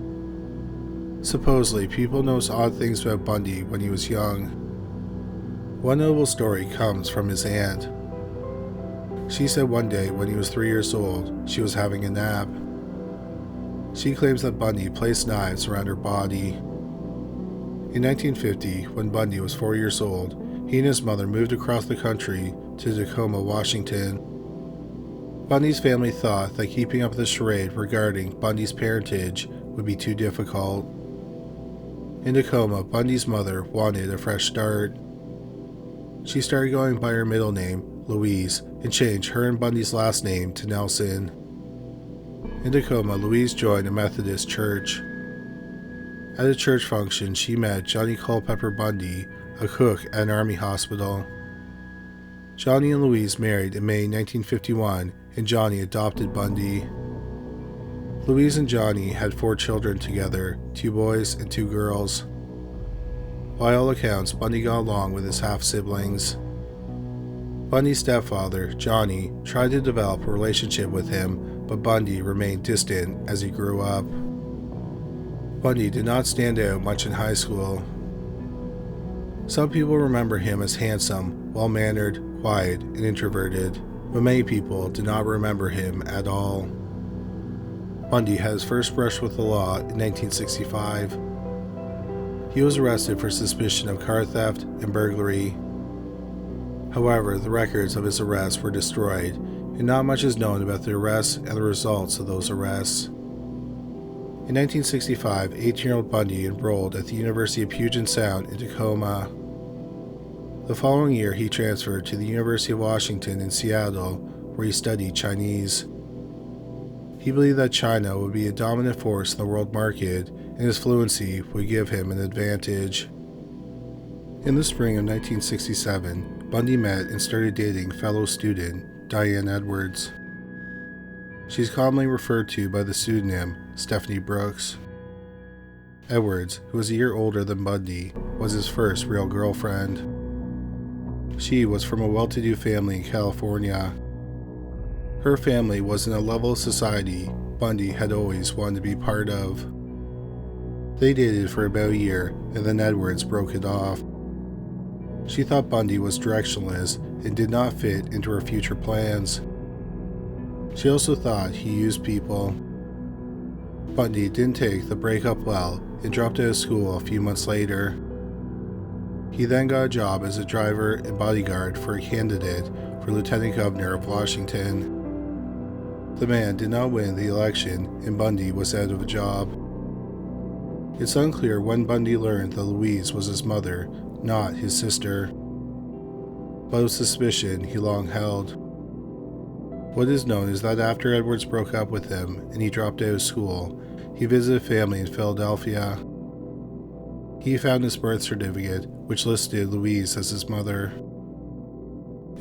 Supposedly, people noticed odd things about Bundy when he was young. One notable story comes from his aunt. She said one day when he was 3 years old, she was having a nap. She claims that Bundy placed knives around her body. In 1950, when Bundy was 4 years old, he and his mother moved across the country to Tacoma, Washington. Bundy's family thought that keeping up the charade regarding Bundy's parentage would be too difficult. In Tacoma, Bundy's mother wanted a fresh start. She started going by her middle name, Louise, and changed her and Bundy's last name to Nelson. In Tacoma, Louise joined a Methodist church. At a church function, she met Johnny Culpepper Bundy, a cook at an army hospital. Johnny and Louise married in May 1951, and Johnny adopted Bundy. Louise and Johnny had 4 children together, 2 boys and 2 girls. By all accounts, Bundy got along with his half-siblings. Bundy's stepfather, Johnny, tried to develop a relationship with him, but Bundy remained distant as he grew up. Bundy did not stand out much in high school. Some people remember him as handsome, well-mannered, quiet, and introverted, but many people did not remember him at all. Bundy had his first brush with the law in 1965. He was arrested for suspicion of car theft and burglary. However, the records of his arrests were destroyed, and not much is known about the arrests and the results of those arrests. In 1965, 18-year-old Bundy enrolled at the University of Puget Sound in Tacoma. The following year, he transferred to the University of Washington in Seattle, where he studied Chinese. He believed that China would be a dominant force in the world market, and his fluency would give him an advantage. In the spring of 1967, Bundy met and started dating fellow student Diane Edwards. She is commonly referred to by the pseudonym Stephanie Brooks. Edwards, who was a year older than Bundy, was his first real girlfriend. She was from a well-to-do family in California. Her family was in a level of society Bundy had always wanted to be part of. They dated for about a year, and then Edwards broke it off. She thought Bundy was directionless and did not fit into her future plans. She also thought he used people. Bundy didn't take the breakup well and dropped out of school a few months later. He then got a job as a driver and bodyguard for a candidate for Lieutenant Governor of Washington. The man did not win the election, and Bundy was out of a job. It's unclear when Bundy learned that Louise was his mother, not his sister, but a suspicion he long held. What is known is that after Edwards broke up with him and he dropped out of school, he visited family in Philadelphia. He found his birth certificate, which listed Louise as his mother.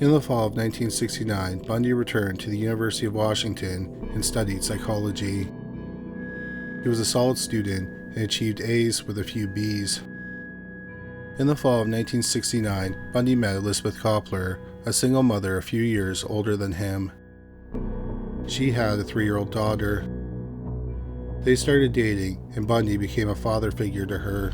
In the fall of 1969, Bundy returned to the University of Washington and studied psychology. He was a solid student and achieved A's with a few B's. In the fall of 1969, Bundy met Elizabeth Koppler, a single mother a few years older than him. She had a 3-year-old daughter. They started dating, and Bundy became a father figure to her.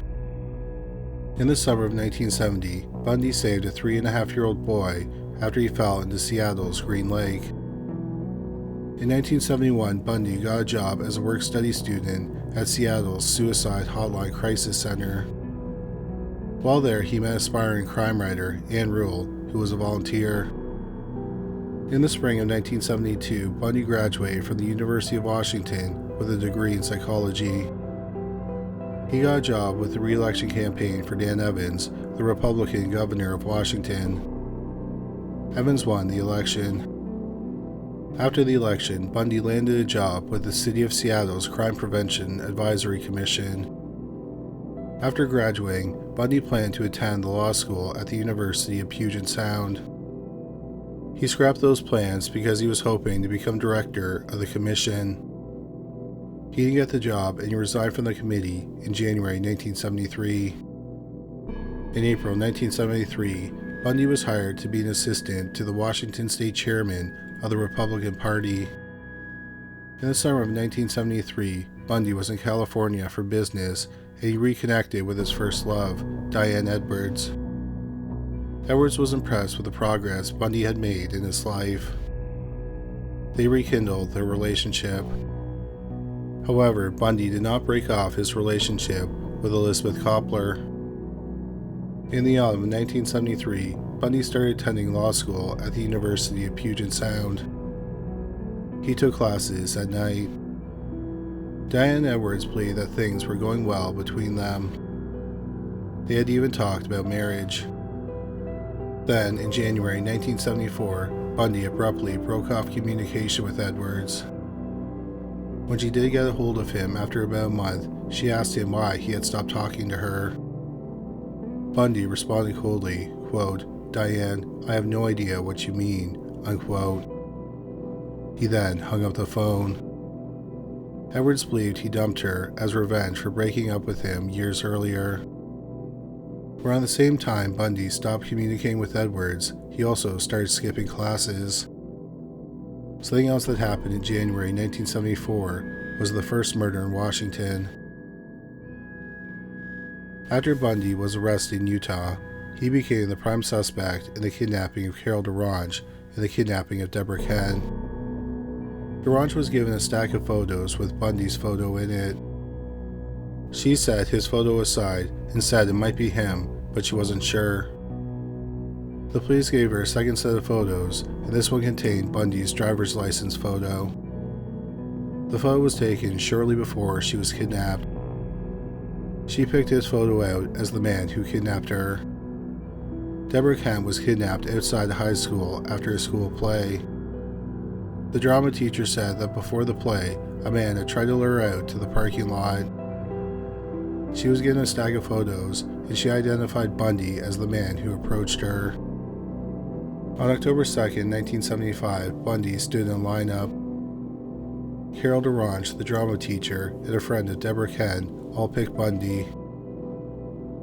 In the summer of 1970, Bundy saved a 3.5-year-old boy after he fell into Seattle's Green Lake. In 1971, Bundy got a job as a work-study student at Seattle's Suicide Hotline Crisis Center. While there, he met aspiring crime writer Ann Rule, who was a volunteer. In the spring of 1972, Bundy graduated from the University of Washington with a degree in psychology. He got a job with the re-election campaign for Dan Evans, the Republican governor of Washington. Evans won the election. After the election, Bundy landed a job with the City of Seattle's Crime Prevention Advisory Commission. After graduating, Bundy planned to attend the law school at the University of Puget Sound. He scrapped those plans because he was hoping to become director of the commission. He didn't get the job, and he resigned from the committee in January 1973. In April 1973, Bundy was hired to be an assistant to the Washington State Chairman of the Republican Party. In the summer of 1973, Bundy was in California for business, and he reconnected with his first love, Diane Edwards. Edwards was impressed with the progress Bundy had made in his life. They rekindled their relationship. However, Bundy did not break off his relationship with Elizabeth Koppler. In the autumn of 1973, Bundy started attending law school at the University of Puget Sound. He took classes at night. Diane Edwards believed that things were going well between them. They had even talked about marriage. Then, in January 1974, Bundy abruptly broke off communication with Edwards. When she did get a hold of him after about a month, she asked him why he had stopped talking to her. Bundy responded coldly, quote, "Diane, I have no idea what you mean," unquote. He then hung up the phone. Edwards believed he dumped her as revenge for breaking up with him years earlier. Around the same time Bundy stopped communicating with Edwards, he also started skipping classes. Something else that happened in January 1974 was the first murder in Washington. After Bundy was arrested in Utah, he became the prime suspect in the kidnapping of Carol DaRonch and the kidnapping of Deborah Kent. DaRonch was given a stack of photos with Bundy's photo in it. She set his photo aside and said it might be him, but she wasn't sure. The police gave her a second set of photos, and this one contained Bundy's driver's license photo. The photo was taken shortly before she was kidnapped. She picked his photo out as the man who kidnapped her. Deborah Kent was kidnapped outside the high school after a school play. The drama teacher said that before the play, a man had tried to lure her out to the parking lot. She was given a stack of photos, and she identified Bundy as the man who approached her. On October 2nd, 1975, Bundy stood in a lineup. Carol DaRonch, the drama teacher, and a friend of Deborah Kent all picked Bundy.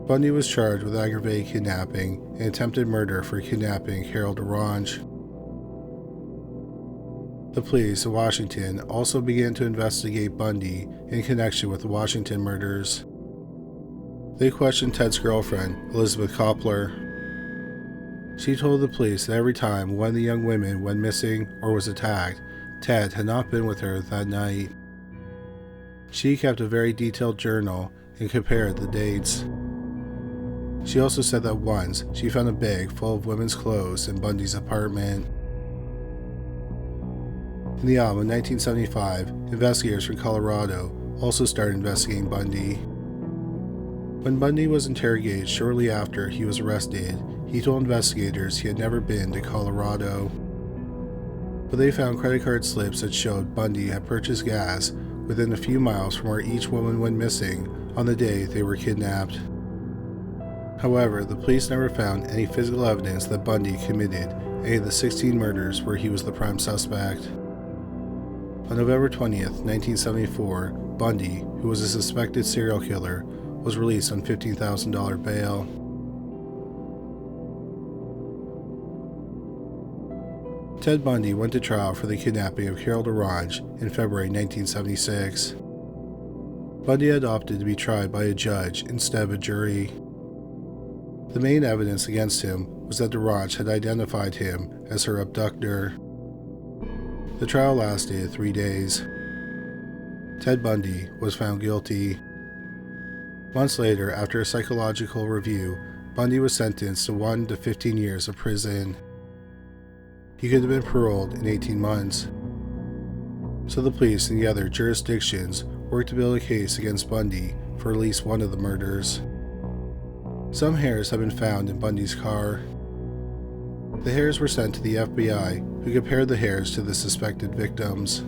Bundy was charged with aggravated kidnapping and attempted murder for kidnapping Carol DaRonch. The police in Washington also began to investigate Bundy in connection with the Washington murders. They questioned Ted's girlfriend, Elizabeth Koppler. She told the police that every time one of the young women went missing or was attacked, Ted had not been with her that night. She kept a very detailed journal and compared the dates. She also said that once she found a bag full of women's clothes in Bundy's apartment. In the autumn of 1975, investigators from Colorado also started investigating Bundy. When Bundy was interrogated shortly after he was arrested, he told investigators he had never been to Colorado. But they found credit card slips that showed Bundy had purchased gas within a few miles from where each woman went missing on the day they were kidnapped. However, the police never found any physical evidence that Bundy committed any of the 16 murders where he was the prime suspect. On November 20th, 1974, Bundy, who was a suspected serial killer, was released on $15,000 bail. Ted Bundy went to trial for the kidnapping of Carol DaRonch in February 1976. Bundy had opted to be tried by a judge instead of a jury. The main evidence against him was that DaRonch had identified him as her abductor. The trial lasted 3 days. Ted Bundy was found guilty. Months later, after a psychological review, Bundy was sentenced to 1 to 15 years of prison. He could have been paroled in 18 months. So the police in the other jurisdictions worked to build a case against Bundy for at least one of the murders. Some hairs have been found in Bundy's car. The hairs were sent to the FBI, who compared the hairs to the suspected victims.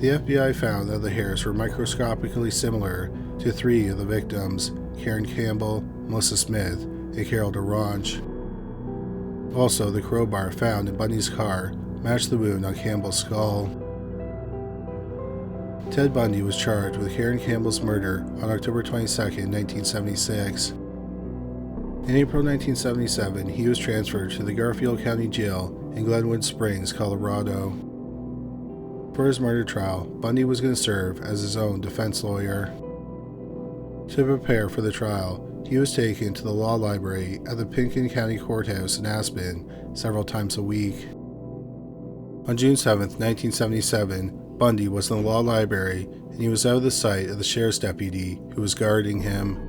The FBI found that the hairs were microscopically similar to 3 of the victims, Karen Campbell, Melissa Smith, and Carol DaRonch. Also, the crowbar found in Bundy's car matched the wound on Campbell's skull. Ted Bundy was charged with Karen Campbell's murder on October 22, 1976. In April 1977, he was transferred to the Garfield County Jail in Glenwood Springs, Colorado. For his murder trial, Bundy was going to serve as his own defense lawyer. To prepare for the trial, he was taken to the law library at the Pitkin County Courthouse in Aspen several times a week. On June 7, 1977, Bundy was in the law library and he was out of the sight of the sheriff's deputy who was guarding him.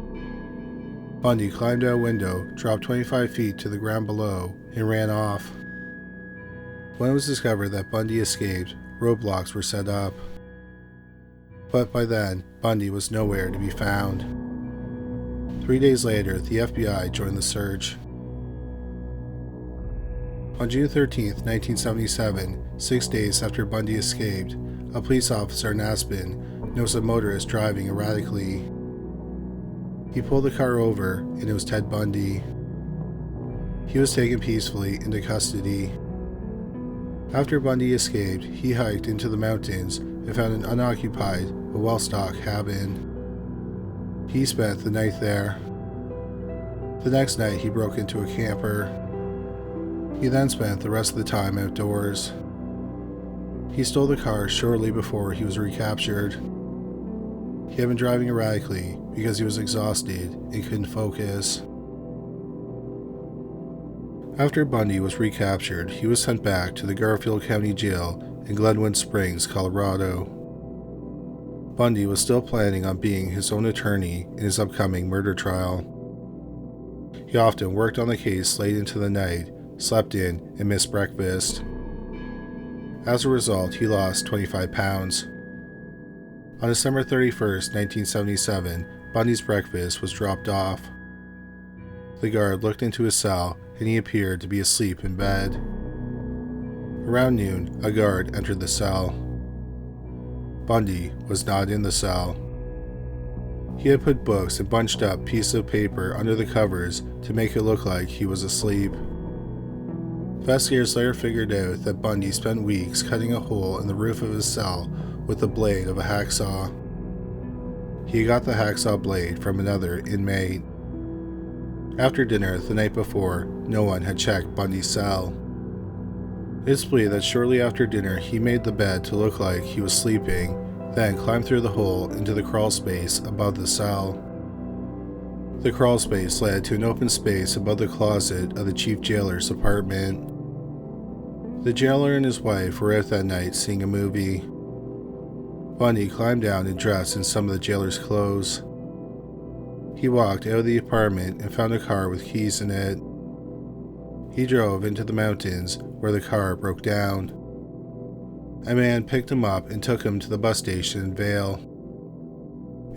Bundy climbed out a window, dropped 25 feet to the ground below, and ran off. When it was discovered that Bundy escaped, roadblocks were set up. But by then, Bundy was nowhere to be found. 3 days later, the FBI joined the search. On June 13, 1977, 6 days after Bundy escaped, a police officer in Aspen noticed a motorist driving erratically. He pulled the car over, and it was Ted Bundy. He was taken peacefully into custody. After Bundy escaped, he hiked into the mountains and found an unoccupied but well-stocked cabin. He spent the night there. The next night, he broke into a camper. He then spent the rest of the time outdoors. He stole the car shortly before he was recaptured. He had been driving erratically because he was exhausted and couldn't focus. After Bundy was recaptured, he was sent back to the Garfield County Jail in Glenwood Springs, Colorado. Bundy was still planning on being his own attorney in his upcoming murder trial. He often worked on the case late into the night, slept in, and missed breakfast. As a result, he lost 25 pounds. On December 31st, 1977, Bundy's breakfast was dropped off. The guard looked into his cell, and he appeared to be asleep in bed. Around noon, a guard entered the cell. Bundy was not in the cell. He had put books and bunched up pieces of paper under the covers to make it look like he was asleep. Investigators later figured out that Bundy spent weeks cutting a hole in the roof of his cell with the blade of a hacksaw. He got the hacksaw blade from another inmate. After dinner the night before, no one had checked Bundy's cell. It's believed that shortly after dinner he made the bed to look like he was sleeping, then climbed through the hole into the crawl space above the cell. The crawl space led to an open space above the closet of the chief jailer's apartment. The jailer and his wife were out that night seeing a movie. Bundy climbed down and dressed in some of the jailer's clothes. He walked out of the apartment and found a car with keys in it. He drove into the mountains where the car broke down. A man picked him up and took him to the bus station in Vail.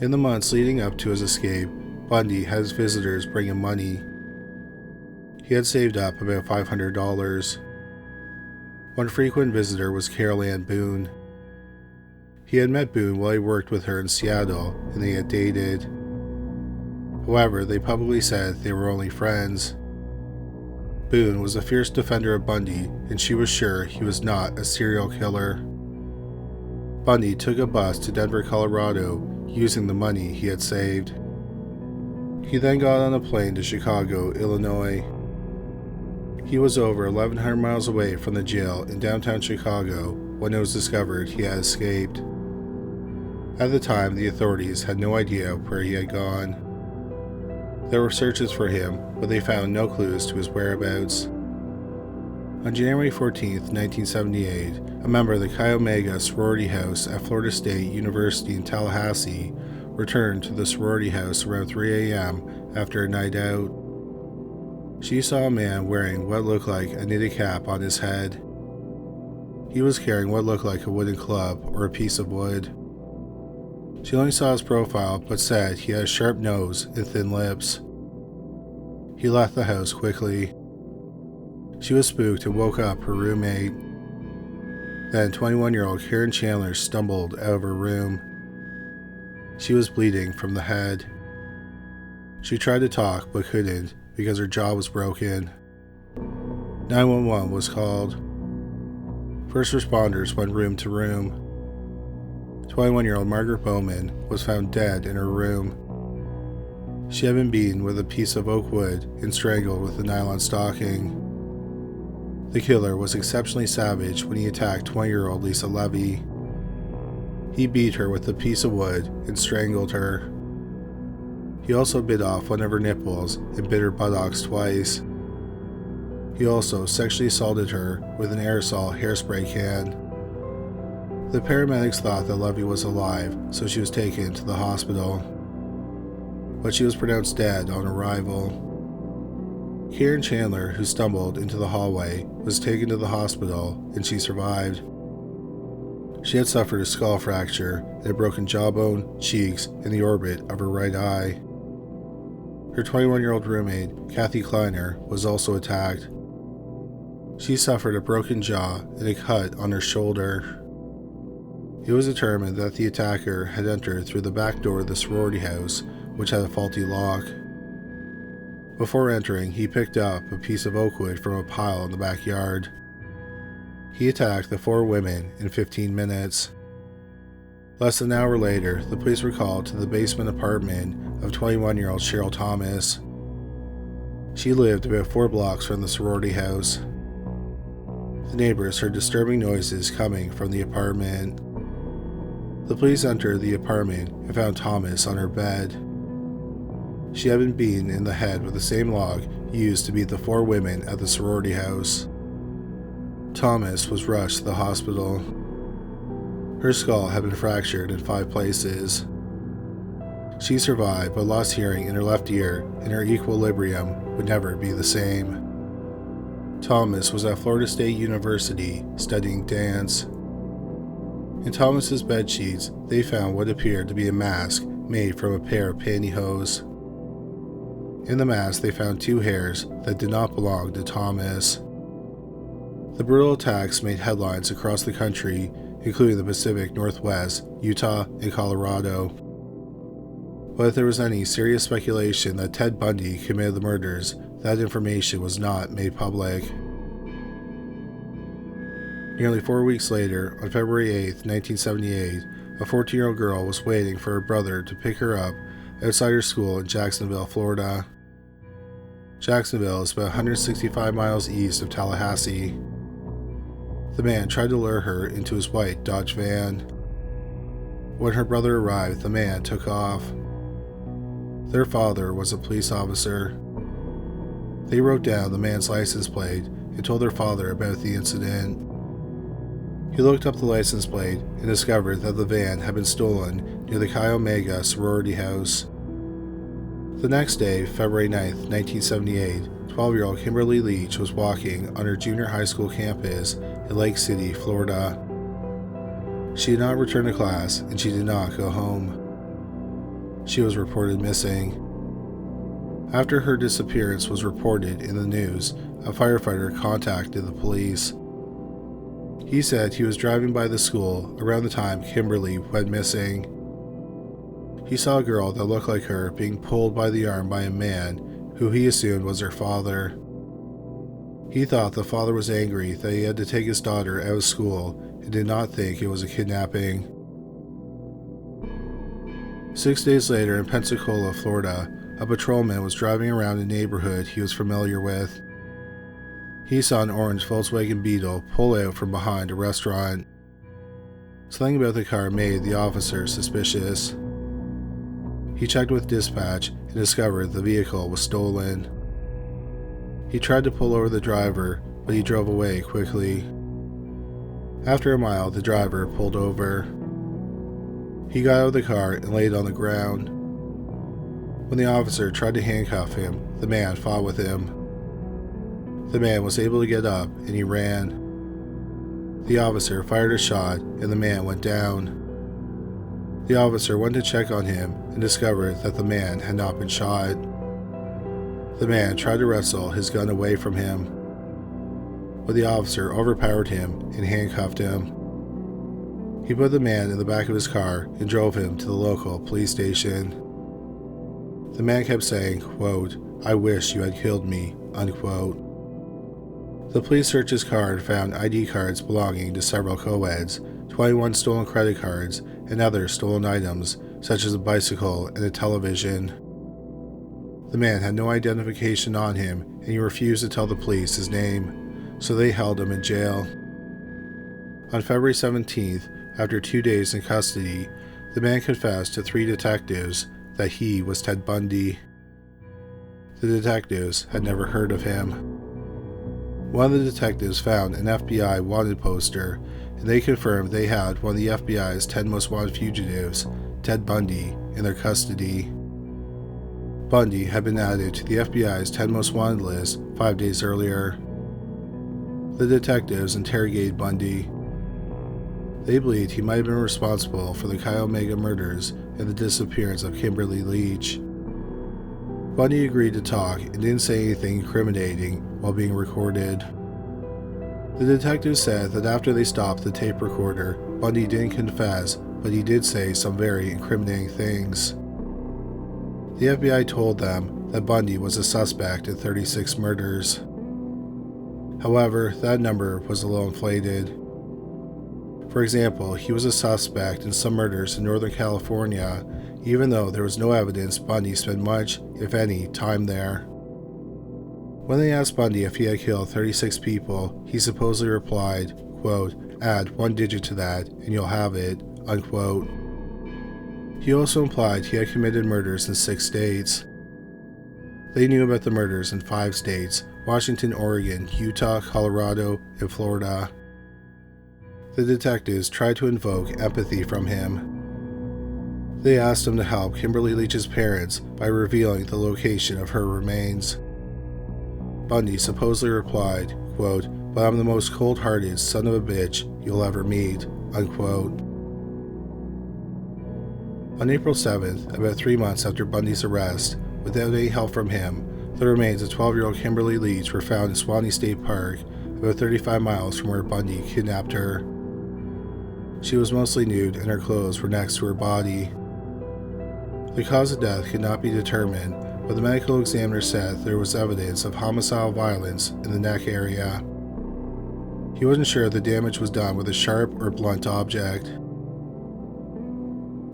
In the months leading up to his escape, Bundy had his visitors bring him money. He had saved up about $500. One frequent visitor was Carol Ann Boone. He had met Boone while he worked with her in Seattle, and they had dated. However, they publicly said they were only friends. Boone was a fierce defender of Bundy, and she was sure he was not a serial killer. Bundy took a bus to Denver, Colorado, using the money he had saved. He then got on a plane to Chicago, Illinois. He was over 1,100 miles away from the jail in downtown Chicago when it was discovered he had escaped. At the time, the authorities had no idea where he had gone. There were searches for him, but they found no clues to his whereabouts. On January 14, 1978, a member of the Chi Omega sorority house at Florida State University in Tallahassee returned to the sorority house around 3 a.m. after a night out. She saw a man wearing what looked like a knitted cap on his head. He was carrying what looked like a wooden club or a piece of wood. She only saw his profile, but said he had a sharp nose and thin lips. He left the house quickly. She was spooked and woke up her roommate. Then 21-year-old Karen Chandler stumbled out of her room. She was bleeding from the head. She tried to talk but couldn't because her jaw was broken. 911 was called. First responders went room to room. 21-year-old Margaret Bowman was found dead in her room. She had been beaten with a piece of oak wood and strangled with a nylon stocking. The killer was exceptionally savage when he attacked 20-year-old Lisa Levy. He beat her with a piece of wood and strangled her. He also bit off one of her nipples and bit her buttocks twice. He also sexually assaulted her with an aerosol hairspray can. The paramedics thought that Levy was alive, so she was taken to the hospital. But she was pronounced dead on arrival. Karen Chandler, who stumbled into the hallway, was taken to the hospital and she survived. She had suffered a skull fracture and a broken jawbone, cheeks, and the orbit of her right eye. Her 21-year-old roommate, Kathy Kleiner, was also attacked. She suffered a broken jaw and a cut on her shoulder. It was determined that the attacker had entered through the back door of the sorority house, which had a faulty lock. Before entering, he picked up a piece of oak wood from a pile in the backyard. He attacked the 4 women in 15 minutes. Less than an hour later, the police were called to the basement apartment of 21-year-old Cheryl Thomas. She lived about 4 blocks from the sorority house. The neighbors heard disturbing noises coming from the apartment. The police entered the apartment and found Thomas on her bed. She had been beaten in the head with the same log used to beat the 4 women at the sorority house. Thomas was rushed to the hospital. Her skull had been fractured in 5 places. She survived but lost hearing in her left ear, and her equilibrium would never be the same. Thomas was at Florida State University studying dance. In Thomas's bed sheets, they found what appeared to be a mask made from a pair of pantyhose. In the mask, they found 2 hairs that did not belong to Thomas. The brutal attacks made headlines across the country, including the Pacific Northwest, Utah, and Colorado. But if there was any serious speculation that Ted Bundy committed the murders, that information was not made public. Nearly 4 weeks later, on February 8, 1978, a 14-year-old girl was waiting for her brother to pick her up outside her school in Jacksonville, Florida. Jacksonville is about 165 miles east of Tallahassee. The man tried to lure her into his white Dodge van. When her brother arrived, the man took off. Their father was a police officer. They wrote down the man's license plate and told their father about the incident. He looked up the license plate and discovered that the van had been stolen near the Chi Omega sorority house. The next day, February 9, 1978, 12-year-old Kimberly Leach was walking on her junior high school campus in Lake City, Florida. She did not return to class and she did not go home. She was reported missing. After her disappearance was reported in the news, a firefighter contacted the police. He said he was driving by the school around the time Kimberly went missing. He saw a girl that looked like her being pulled by the arm by a man who he assumed was her father. He thought the father was angry that he had to take his daughter out of school and did not think it was a kidnapping. 6 days later in Pensacola, Florida, a patrolman was driving around a neighborhood he was familiar with. He saw an orange Volkswagen Beetle pull out from behind a restaurant. Something about the car made the officer suspicious. He checked with dispatch and discovered the vehicle was stolen. He tried to pull over the driver, but he drove away quickly. After a mile, the driver pulled over. He got out of the car and laid on the ground. When the officer tried to handcuff him, the man fought with him. The man was able to get up and he ran. The officer fired a shot and the man went down. The officer went to check on him and discovered that the man had not been shot. The man tried to wrestle his gun away from him, but the officer overpowered him and handcuffed him. He put the man in the back of his car and drove him to the local police station. The man kept saying, quote, "I wish you had killed me," unquote. The police searched his car and found ID cards belonging to several co-eds, 21 stolen credit cards, and other stolen items, such as a bicycle and a television. The man had no identification on him, and he refused to tell the police his name, so they held him in jail. On February 17th, after 2 days in custody, the man confessed to 3 detectives that he was Ted Bundy. The detectives had never heard of him. One of the detectives found an FBI wanted poster, and they confirmed they had one of the FBI's 10 most wanted fugitives, Ted Bundy, in their custody. Bundy had been added to the FBI's 10 most wanted list 5 days earlier. The detectives interrogated Bundy. They believed he might have been responsible for the Chi Omega murders and the disappearance of Kimberly Leach. Bundy agreed to talk and didn't say anything incriminating while being recorded. The detectives said that after they stopped the tape recorder, Bundy didn't confess, but he did say some very incriminating things. The FBI told them that Bundy was a suspect in 36 murders. However, that number was a little inflated. For example, he was a suspect in some murders in Northern California, even though there was no evidence Bundy spent much, if any, time there. When they asked Bundy if he had killed 36 people, he supposedly replied, quote, "Add one digit to that, and you'll have it," unquote. He also implied he had committed murders in 6 states. They knew about the murders in 5 states: Washington, Oregon, Utah, Colorado, and Florida. The detectives tried to invoke empathy from him. They asked him to help Kimberly Leach's parents by revealing the location of her remains. Bundy supposedly replied, quote, "But I'm the most cold-hearted son of a bitch you'll ever meet," unquote. On April 7th, about 3 months after Bundy's arrest, without any help from him, the remains of 12-year-old Kimberly Leach were found in Swanee State Park, about 35 miles from where Bundy kidnapped her. She was mostly nude and her clothes were next to her body. The cause of death could not be determined, but the medical examiner said there was evidence of homicidal violence in the neck area. He wasn't sure if the damage was done with a sharp or blunt object.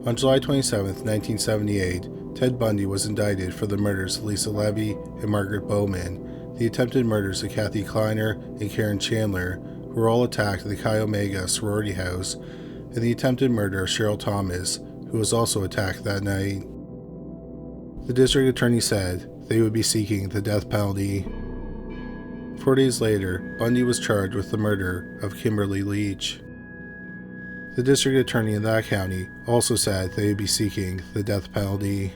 On July 27, 1978, Ted Bundy was indicted for the murders of Lisa Levy and Margaret Bowman, the attempted murders of Kathy Kleiner and Karen Chandler, who were all attacked at the Chi Omega sorority house, and the attempted murder of Cheryl Thomas, who was also attacked that night. The district attorney said they would be seeking the death penalty. 4 days later, Bundy was charged with the murder of Kimberly Leach. The district attorney in that county also said they would be seeking the death penalty.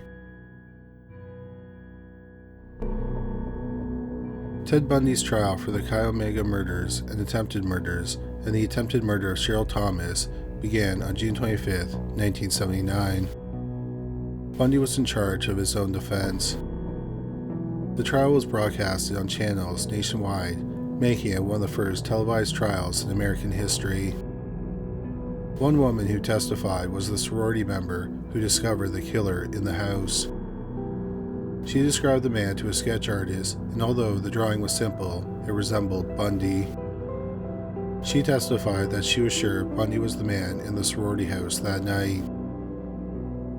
Ted Bundy's trial for the Chi Omega murders and attempted murders and the attempted murder of Cheryl Thomas began on June 25, 1979. Bundy was in charge of his own defense. The trial was broadcasted on channels nationwide, making it one of the first televised trials in American history. One woman who testified was the sorority member who discovered the killer in the house. She described the man to a sketch artist, and although the drawing was simple, it resembled Bundy. She testified that she was sure Bundy was the man in the sorority house that night.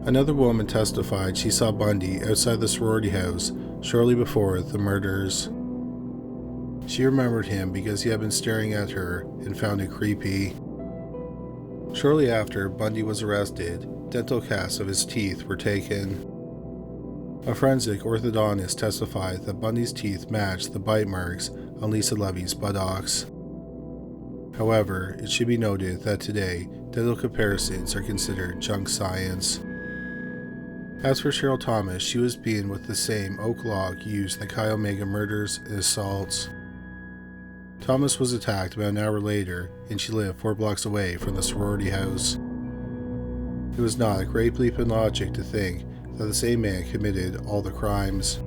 Another woman testified she saw Bundy outside the sorority house shortly before the murders. She remembered him because he had been staring at her and found it creepy. Shortly after Bundy was arrested, dental casts of his teeth were taken. A forensic orthodontist testified that Bundy's teeth matched the bite marks on Lisa Levy's buttocks. However, it should be noted that today, dental comparisons are considered junk science. As for Cheryl Thomas, she was beaten with the same oak log used in the Chi Omega murders and assaults. Thomas was attacked about an hour later, and she lived 4 blocks away from the sorority house. It was not a great leap in logic to think that the same man committed all the crimes.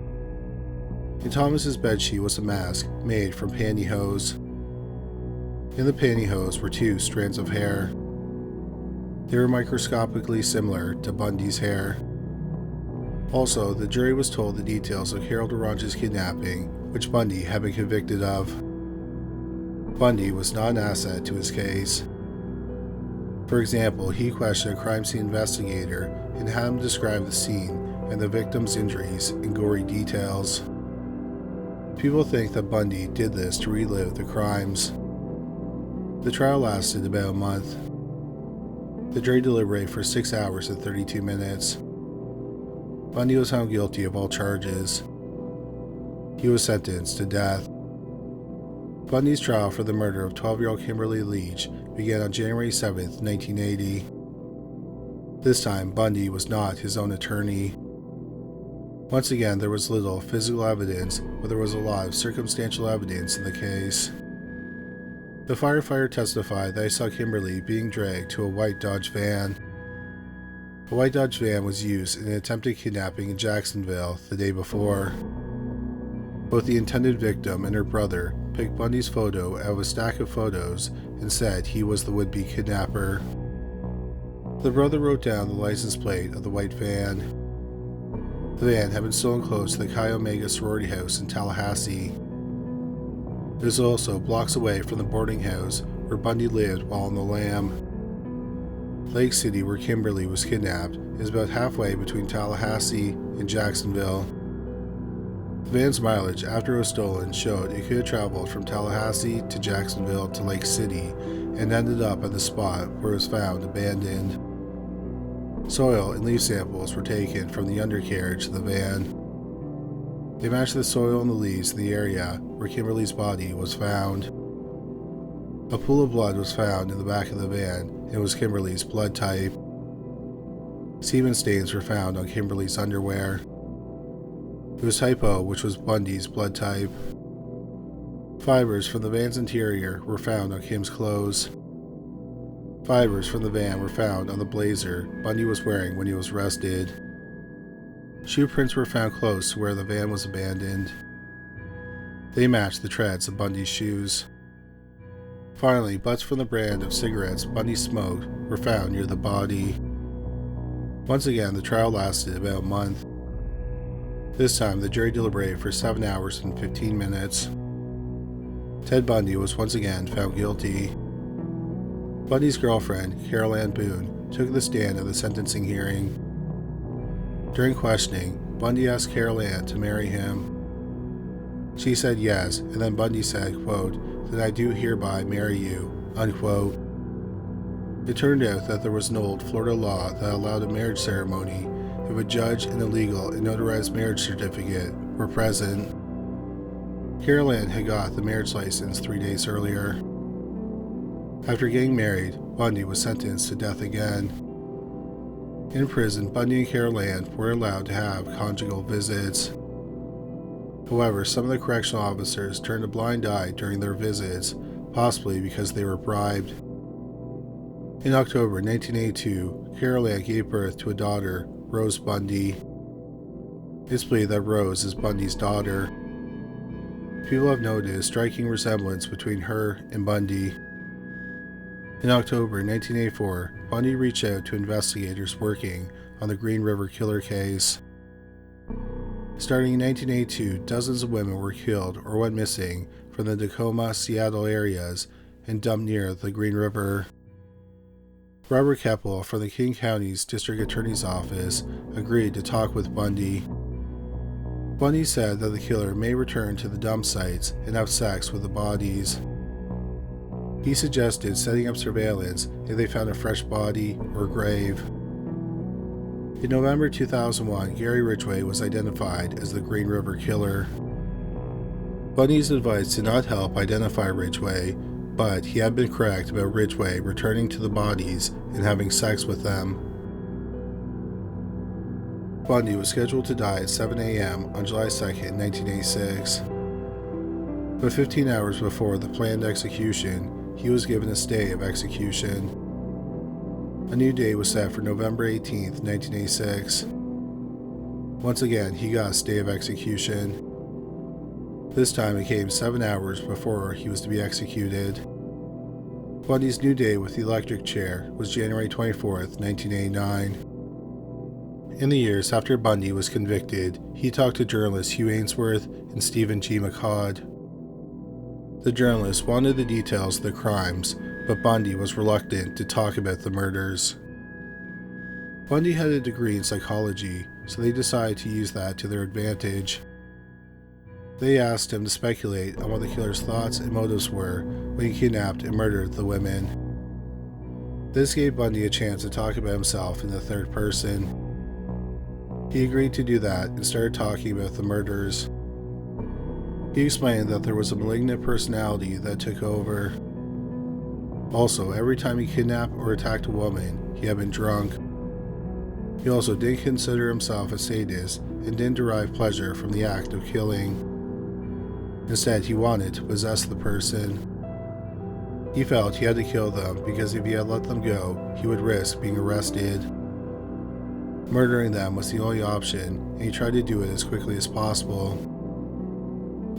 In Thomas's bedsheet was a mask made from pantyhose. In the pantyhose were 2 strands of hair. They were microscopically similar to Bundy's hair. Also, the jury was told the details of Harold Orange's kidnapping, which Bundy had been convicted of. Bundy was not an asset to his case. For example, he questioned a crime scene investigator and had him describe the scene and the victim's injuries in gory details. People think that Bundy did this to relive the crimes. The trial lasted about a month. The jury deliberated for 6 hours and 32 minutes. Bundy was found guilty of all charges. He was sentenced to death. Bundy's trial for the murder of 12-year-old Kimberly Leach began on January 7, 1980. This time, Bundy was not his own attorney. Once again, there was little physical evidence, but there was a lot of circumstantial evidence in the case. The firefighter testified that he saw Kimberly being dragged to a white Dodge van. A white Dodge van was used in an attempted kidnapping in Jacksonville the day before. Both the intended victim and her brother picked Bundy's photo out of a stack of photos and said he was the would-be kidnapper. The brother wrote down the license plate of the white van. The van had been stolen close to the Chi Omega sorority house in Tallahassee. It is also blocks away from the boarding house where Bundy lived while on the lam. Lake City, where Kimberly was kidnapped, is about halfway between Tallahassee and Jacksonville. The van's mileage after it was stolen showed it could have traveled from Tallahassee to Jacksonville to Lake City and ended up at the spot where it was found abandoned. Soil and leaf samples were taken from the undercarriage of the van. They matched the soil and the leaves in the area where Kimberly's body was found. A pool of blood was found in the back of the van and it was Kimberly's blood type. Semen stains were found on Kimberly's underwear. It was type O, which was Bundy's blood type. Fibers from the van's interior were found on Kim's clothes. Fibers from the van were found on the blazer Bundy was wearing when he was arrested. Shoe prints were found close to where the van was abandoned. They matched the treads of Bundy's shoes. Finally, butts from the brand of cigarettes Bundy smoked were found near the body. Once again, the trial lasted about a month. This time, the jury deliberated for 7 hours and 15 minutes. Ted Bundy was once again found guilty. Bundy's girlfriend, Carol Ann Boone, took the stand at the sentencing hearing. During questioning, Bundy asked Carol Ann to marry him. She said yes, and then Bundy said, quote, "That I do hereby marry you," unquote. It turned out that there was an old Florida law that allowed a marriage ceremony if a judge and a legal and notarized marriage certificate were present. Carol Ann had got the marriage license 3 days earlier. After getting married, Bundy was sentenced to death again. In prison, Bundy and Carol Ann were allowed to have conjugal visits. However, some of the correctional officers turned a blind eye during their visits, possibly because they were bribed. In October 1982, Carol Ann gave birth to a daughter, Rose Bundy. It's believed that Rose is Bundy's daughter. People have noted a striking resemblance between her and Bundy. In October 1984, Bundy reached out to investigators working on the Green River Killer case. Starting in 1982, dozens of women were killed or went missing from the Tacoma, Seattle areas and dumped near the Green River. Robert Keppel from the King County's District Attorney's Office agreed to talk with Bundy. Bundy said that the killer may return to the dump sites and have sex with the bodies. He suggested setting up surveillance if they found a fresh body or grave. In November 2001, Gary Ridgway was identified as the Green River Killer. Bundy's advice did not help identify Ridgway, but he had been correct about Ridgway returning to the bodies and having sex with them. Bundy was scheduled to die at 7 a.m. on July 2, 1986. But 15 hours before the planned execution, he was given a stay of execution. A new date was set for November 18, 1986. Once again, he got a stay of execution. This time it came 7 hours before he was to be executed. Bundy's new day with the electric chair was January 24, 1989. In the years after Bundy was convicted, he talked to journalists Hugh Ainsworth and Stephen G. McCod. The journalists wanted the details of the crimes, but Bundy was reluctant to talk about the murders. Bundy had a degree in psychology, so they decided to use that to their advantage. They asked him to speculate on what the killer's thoughts and motives were when he kidnapped and murdered the women. This gave Bundy a chance to talk about himself in the third person. He agreed to do that and started talking about the murders. He explained that there was a malignant personality that took over. Also, every time he kidnapped or attacked a woman, he had been drunk. He also didn't consider himself a sadist and didn't derive pleasure from the act of killing. Instead, he wanted to possess the person. He felt he had to kill them because if he had let them go, he would risk being arrested. Murdering them was the only option, and he tried to do it as quickly as possible.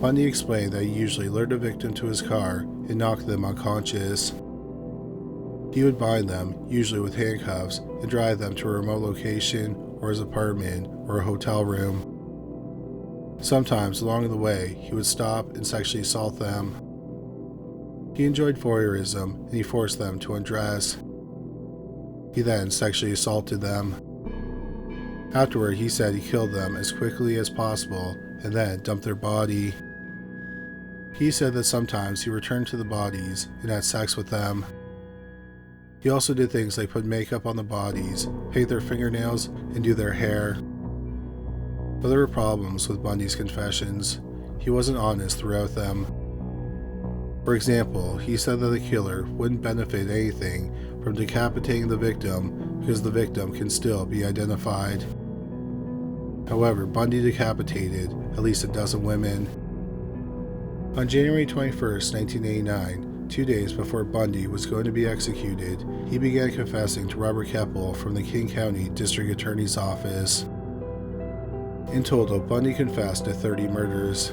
Bundy explained that he usually lured a victim to his car and knocked them unconscious. He would bind them, usually with handcuffs, and drive them to a remote location or his apartment or a hotel room. Sometimes along the way, he would stop and sexually assault them. He enjoyed voyeurism and he forced them to undress. He then sexually assaulted them. Afterward, he said he killed them as quickly as possible and then dumped their body. He said that sometimes he returned to the bodies and had sex with them. He also did things like put makeup on the bodies, paint their fingernails, and do their hair. But there were problems with Bundy's confessions. He wasn't honest throughout them. For example, he said that the killer wouldn't benefit anything from decapitating the victim because the victim can still be identified. However, Bundy decapitated at least a dozen women. On January 21st, 1989, 2 days before Bundy was going to be executed, he began confessing to Robert Keppel from the King County District Attorney's Office. In total, Bundy confessed to 30 murders.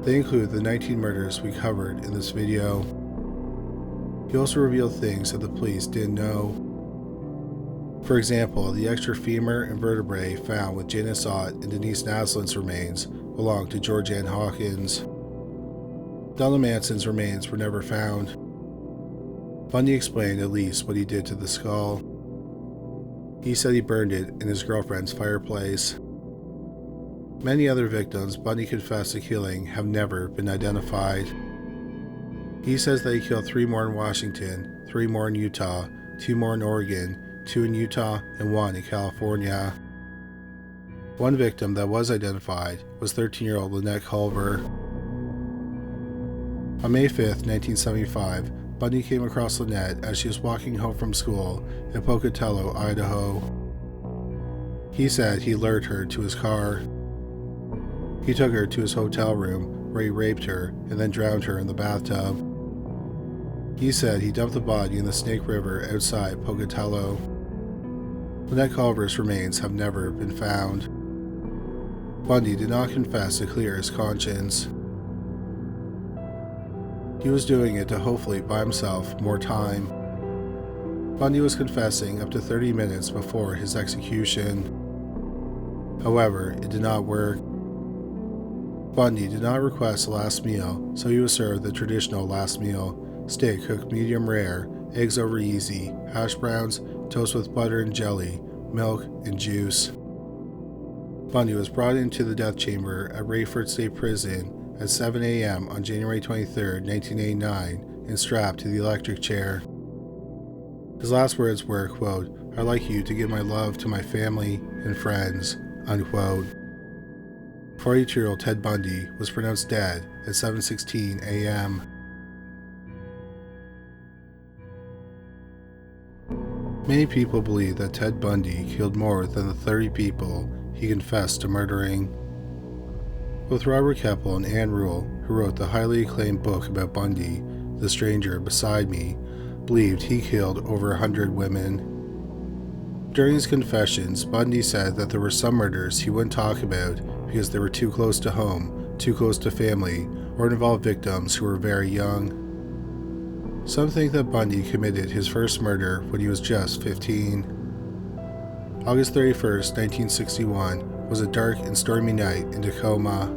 They include the 19 murders we covered in this video. He also revealed things that the police didn't know. For example, the extra femur and vertebrae found with Janice Ott and Denise Naslin's remains belonged to George Ann Hawkins. Donna Manson's remains were never found. Bundy explained at least what he did to the skull. He said he burned it in his girlfriend's fireplace. Many other victims Bundy confessed to killing have never been identified. He says that he killed 3 more in Washington, 3 more in Utah, 2 more in Oregon, 2 in Utah, and 1 in California. One victim that was identified was 13-year-old Lynette Culver. On May 5, 1975, Bundy came across Lynette as she was walking home from school in Pocatello, Idaho. He said he lured her to his car. He took her to his hotel room where he raped her and then drowned her in the bathtub. He said he dumped the body in the Snake River outside Pocatello. Lynette Culver's remains have never been found. Bundy did not confess to clear his conscience. He was doing it to hopefully buy himself more time. Bundy was confessing up to 30 minutes before his execution. However, it did not work. Bundy did not request a last meal, so he was served the traditional last meal: steak cooked medium rare, eggs over easy, hash browns, toast with butter and jelly, milk, and juice. Bundy was brought into the death chamber at Rayford State Prison at 7 a.m. on January 23, 1989, and strapped to the electric chair. His last words were, quote, "I'd like you to give my love to my family and friends," unquote. 42-year-old Ted Bundy was pronounced dead at 7:16 a.m. Many people believe that Ted Bundy killed more than the 30 people he confessed to murdering. Both Robert Keppel and Ann Rule, who wrote the highly acclaimed book about Bundy, The Stranger Beside Me, believed he killed over 100 women. During his confessions, Bundy said that there were some murders he wouldn't talk about because they were too close to home, too close to family, or involved victims who were very young. Some think that Bundy committed his first murder when he was just 15. August 31st, 1961 was a dark and stormy night in Tacoma.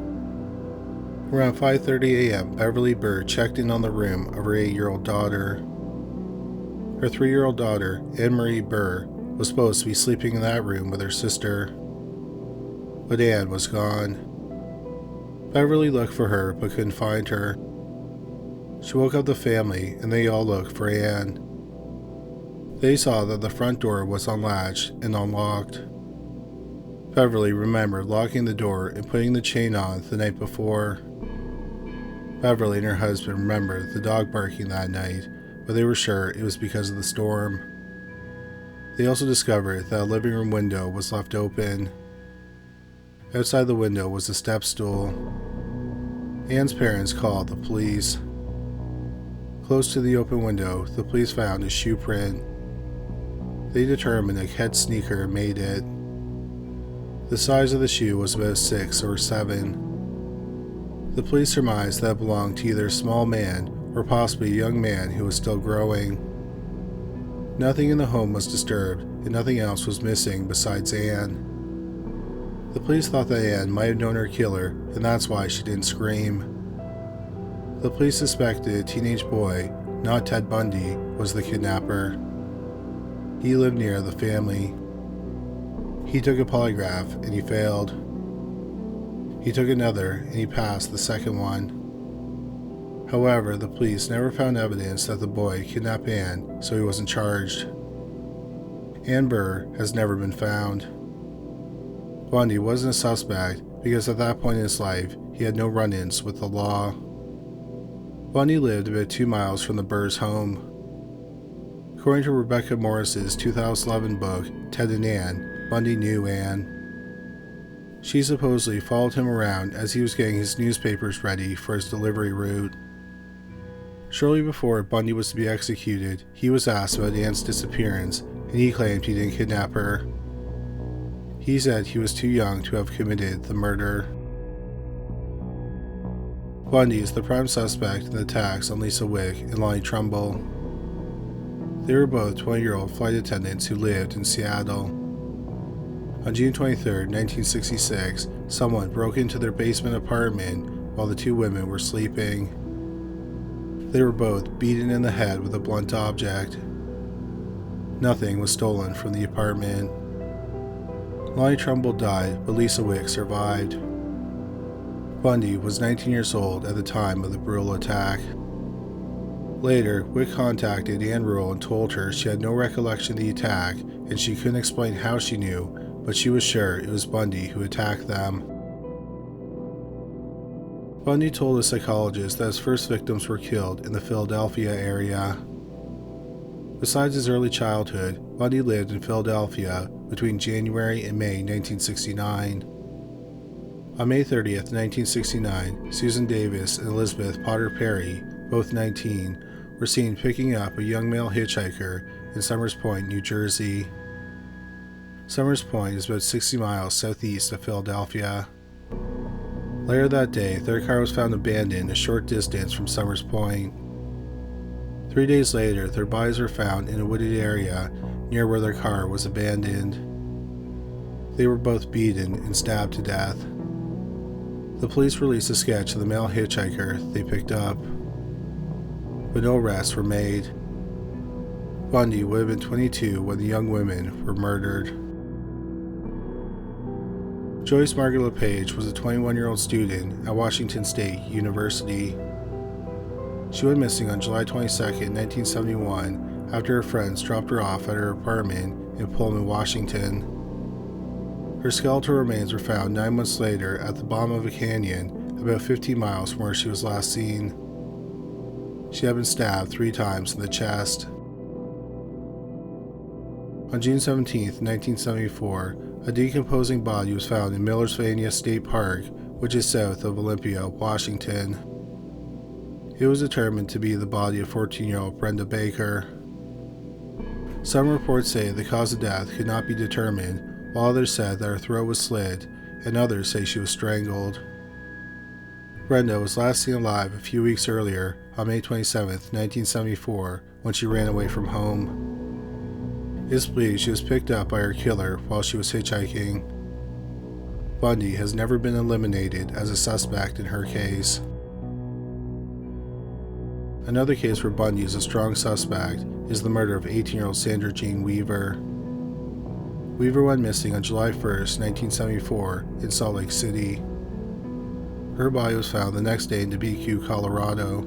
Around 5:30 a.m., Beverly Burr checked in on the room of her 8-year-old daughter. Her 3-year-old daughter, Anne Marie Burr, was supposed to be sleeping in that room with her sister. But Anne was gone. Beverly looked for her but couldn't find her. She woke up the family and they all looked for Anne. They saw that the front door was unlatched and unlocked. Beverly remembered locking the door and putting the chain on the night before. Beverly and her husband remembered the dog barking that night, but they were sure it was because of the storm. They also discovered that a living room window was left open. Outside the window was a step stool. Anne's parents called the police. Close to the open window, the police found a shoe print. They determined a Keds sneaker made it. The size of the shoe was about 6 or 7. The police surmised that it belonged to either a small man or possibly a young man who was still growing. Nothing in the home was disturbed, and nothing else was missing besides Anne. The police thought that Anne might have known her killer, and that's why she didn't scream. The police suspected a teenage boy, not Ted Bundy, was the kidnapper. He lived near the family. He took a polygraph and he failed. He took another and he passed the second one. However, the police never found evidence that the boy kidnapped Ann, so he wasn't charged. Ann Burr has never been found. Bundy wasn't a suspect because at that point in his life, he had no run-ins with the law. Bundy lived about 2 miles from the Burrs' home. According to Rebecca Morris's 2011 book, Ted and Ann, Bundy knew Ann. She supposedly followed him around as he was getting his newspapers ready for his delivery route. Shortly before Bundy was to be executed, he was asked about Ann's disappearance, and he claimed he didn't kidnap her. He said he was too young to have committed the murder. Bundy is the prime suspect in the attacks on Lisa Wick and Lonnie Trumbull. They were both 20-year-old flight attendants who lived in Seattle. On June 23, 1966, someone broke into their basement apartment while the two women were sleeping. They were both beaten in the head with a blunt object. Nothing was stolen from the apartment. Lonnie Trumbull died, but Lisa Wick survived. Bundy was 19 years old at the time of the brutal attack. Later, Wick contacted Ann Rule and told her she had no recollection of the attack and she couldn't explain how she knew, but she was sure it was Bundy who attacked them. Bundy told a psychologist that his first victims were killed in the Philadelphia area. Besides his early childhood, Bundy lived in Philadelphia between January and May 1969. On May 30, 1969, Susan Davis and Elizabeth Potter Perry, both 19, were seen picking up a young male hitchhiker in Somers Point, New Jersey. Somers Point is about 60 miles southeast of Philadelphia. Later that day, their car was found abandoned a short distance from Somers Point. 3 days later, their bodies were found in a wooded area near where their car was abandoned. They were both beaten and stabbed to death. The police released a sketch of the male hitchhiker they picked up, but no arrests were made. Bundy would have been 22 when the young women were murdered. Joyce Margaret LePage was a 21-year-old student at Washington State University. She went missing on July 22, 1971, after her friends dropped her off at her apartment in Pullman, Washington. Her skeletal remains were found 9 months later at the bottom of a canyon, about 15 miles from where she was last seen. She had been stabbed 3 times in the chest. On June 17, 1974, a decomposing body was found in Millersvania State Park, which is south of Olympia, Washington. It was determined to be the body of 14-year-old Brenda Baker. Some reports say the cause of death could not be determined, while others said that her throat was slit, and others say she was strangled. Brenda was last seen alive a few weeks earlier, on May 27, 1974, when she ran away from home. It is believed she was picked up by her killer while she was hitchhiking. Bundy has never been eliminated as a suspect in her case. Another case where Bundy is a strong suspect is the murder of 18-year-old Sandra Jane Weaver. Weaver went missing on July 1, 1974, in Salt Lake City. Her body was found the next day in DeBQ, Colorado.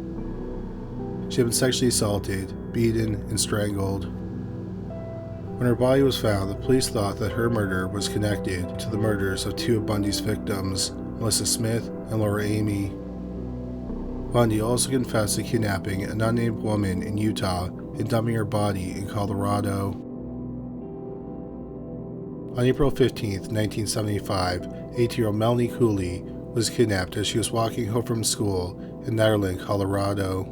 She had been sexually assaulted, beaten, and strangled. When her body was found, the police thought that her murder was connected to the murders of 2 of Bundy's victims, Melissa Smith and Laura Amy. Bundy also confessed to kidnapping an unnamed woman in Utah and dumping her body in Colorado. On April 15, 1975, 18-year-old Melanie Cooley was kidnapped as she was walking home from school in Netherland, Colorado.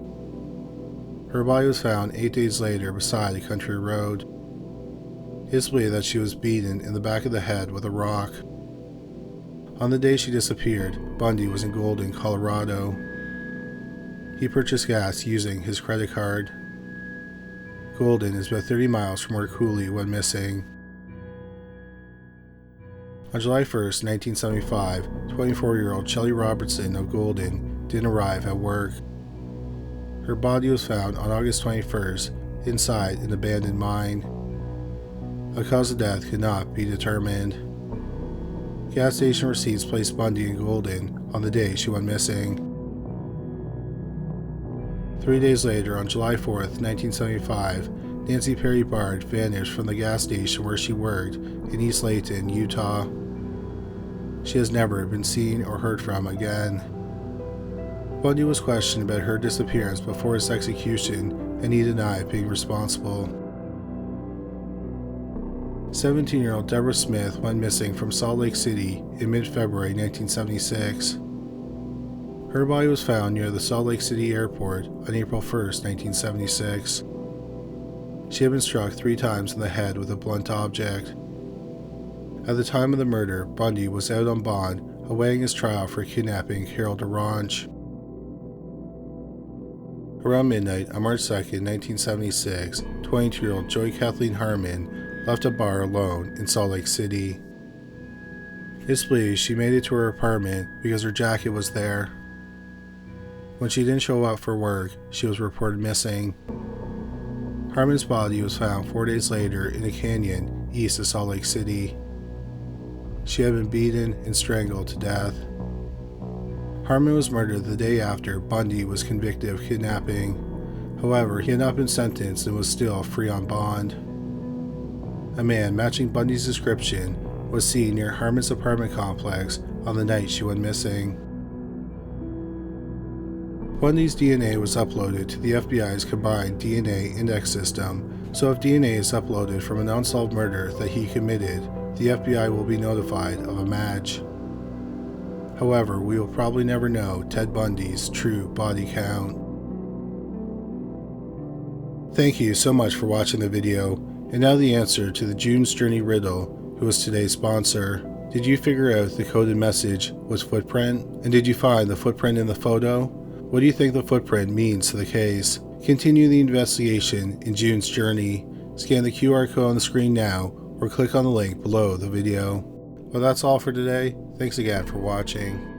Her body was found 8 days later beside a country road. It is believed that she was beaten in the back of the head with a rock. On the day she disappeared, Bundy was in Golden, Colorado. He purchased gas using his credit card. Golden is about 30 miles from where Cooley went missing. On July 1, 1975, 24-year-old Shelley Robertson of Golden didn't arrive at work. Her body was found on August 21st inside an abandoned mine. A cause of death could not be determined. Gas station receipts placed Bundy in Golden on the day she went missing. 3 days later, on July 4th, 1975, Nancy Perry Bard vanished from the gas station where she worked in East Layton, Utah. She has never been seen or heard from again. Bundy was questioned about her disappearance before his execution, and he denied being responsible. 17-year-old Deborah Smith went missing from Salt Lake City in mid-February 1976. Her body was found near the Salt Lake City airport on April 1st, 1976. She had been struck 3 times in the head with a blunt object. At the time of the murder, Bundy was out on bond, awaiting his trial for kidnapping Carol DeRange. Around midnight on March 2nd, 1976, 22-year-old Joy Kathleen Harmon left a bar alone in Salt Lake City. It's believed she made it to her apartment because her jacket was there. When she didn't show up for work, she was reported missing. Harmon's body was found 4 days later in a canyon east of Salt Lake City. She had been beaten and strangled to death. Harmon was murdered the day after Bundy was convicted of kidnapping. However, he had not been sentenced and was still free on bond. A man matching Bundy's description was seen near Harmon's apartment complex on the night she went missing. Bundy's DNA was uploaded to the FBI's combined DNA index system, so if DNA is uploaded from an unsolved murder that he committed, the FBI will be notified of a match. However, we will probably never know Ted Bundy's true body count. Thank you so much for watching the video, and now the answer to the June's Journey riddle, who is today's sponsor. Did you figure out the coded message was footprint? And did you find the footprint in the photo? What do you think the footprint means to the case? Continue the investigation in June's Journey. Scan the QR code on the screen now, or click on the link below the video. Well, that's all for today. Thanks again for watching.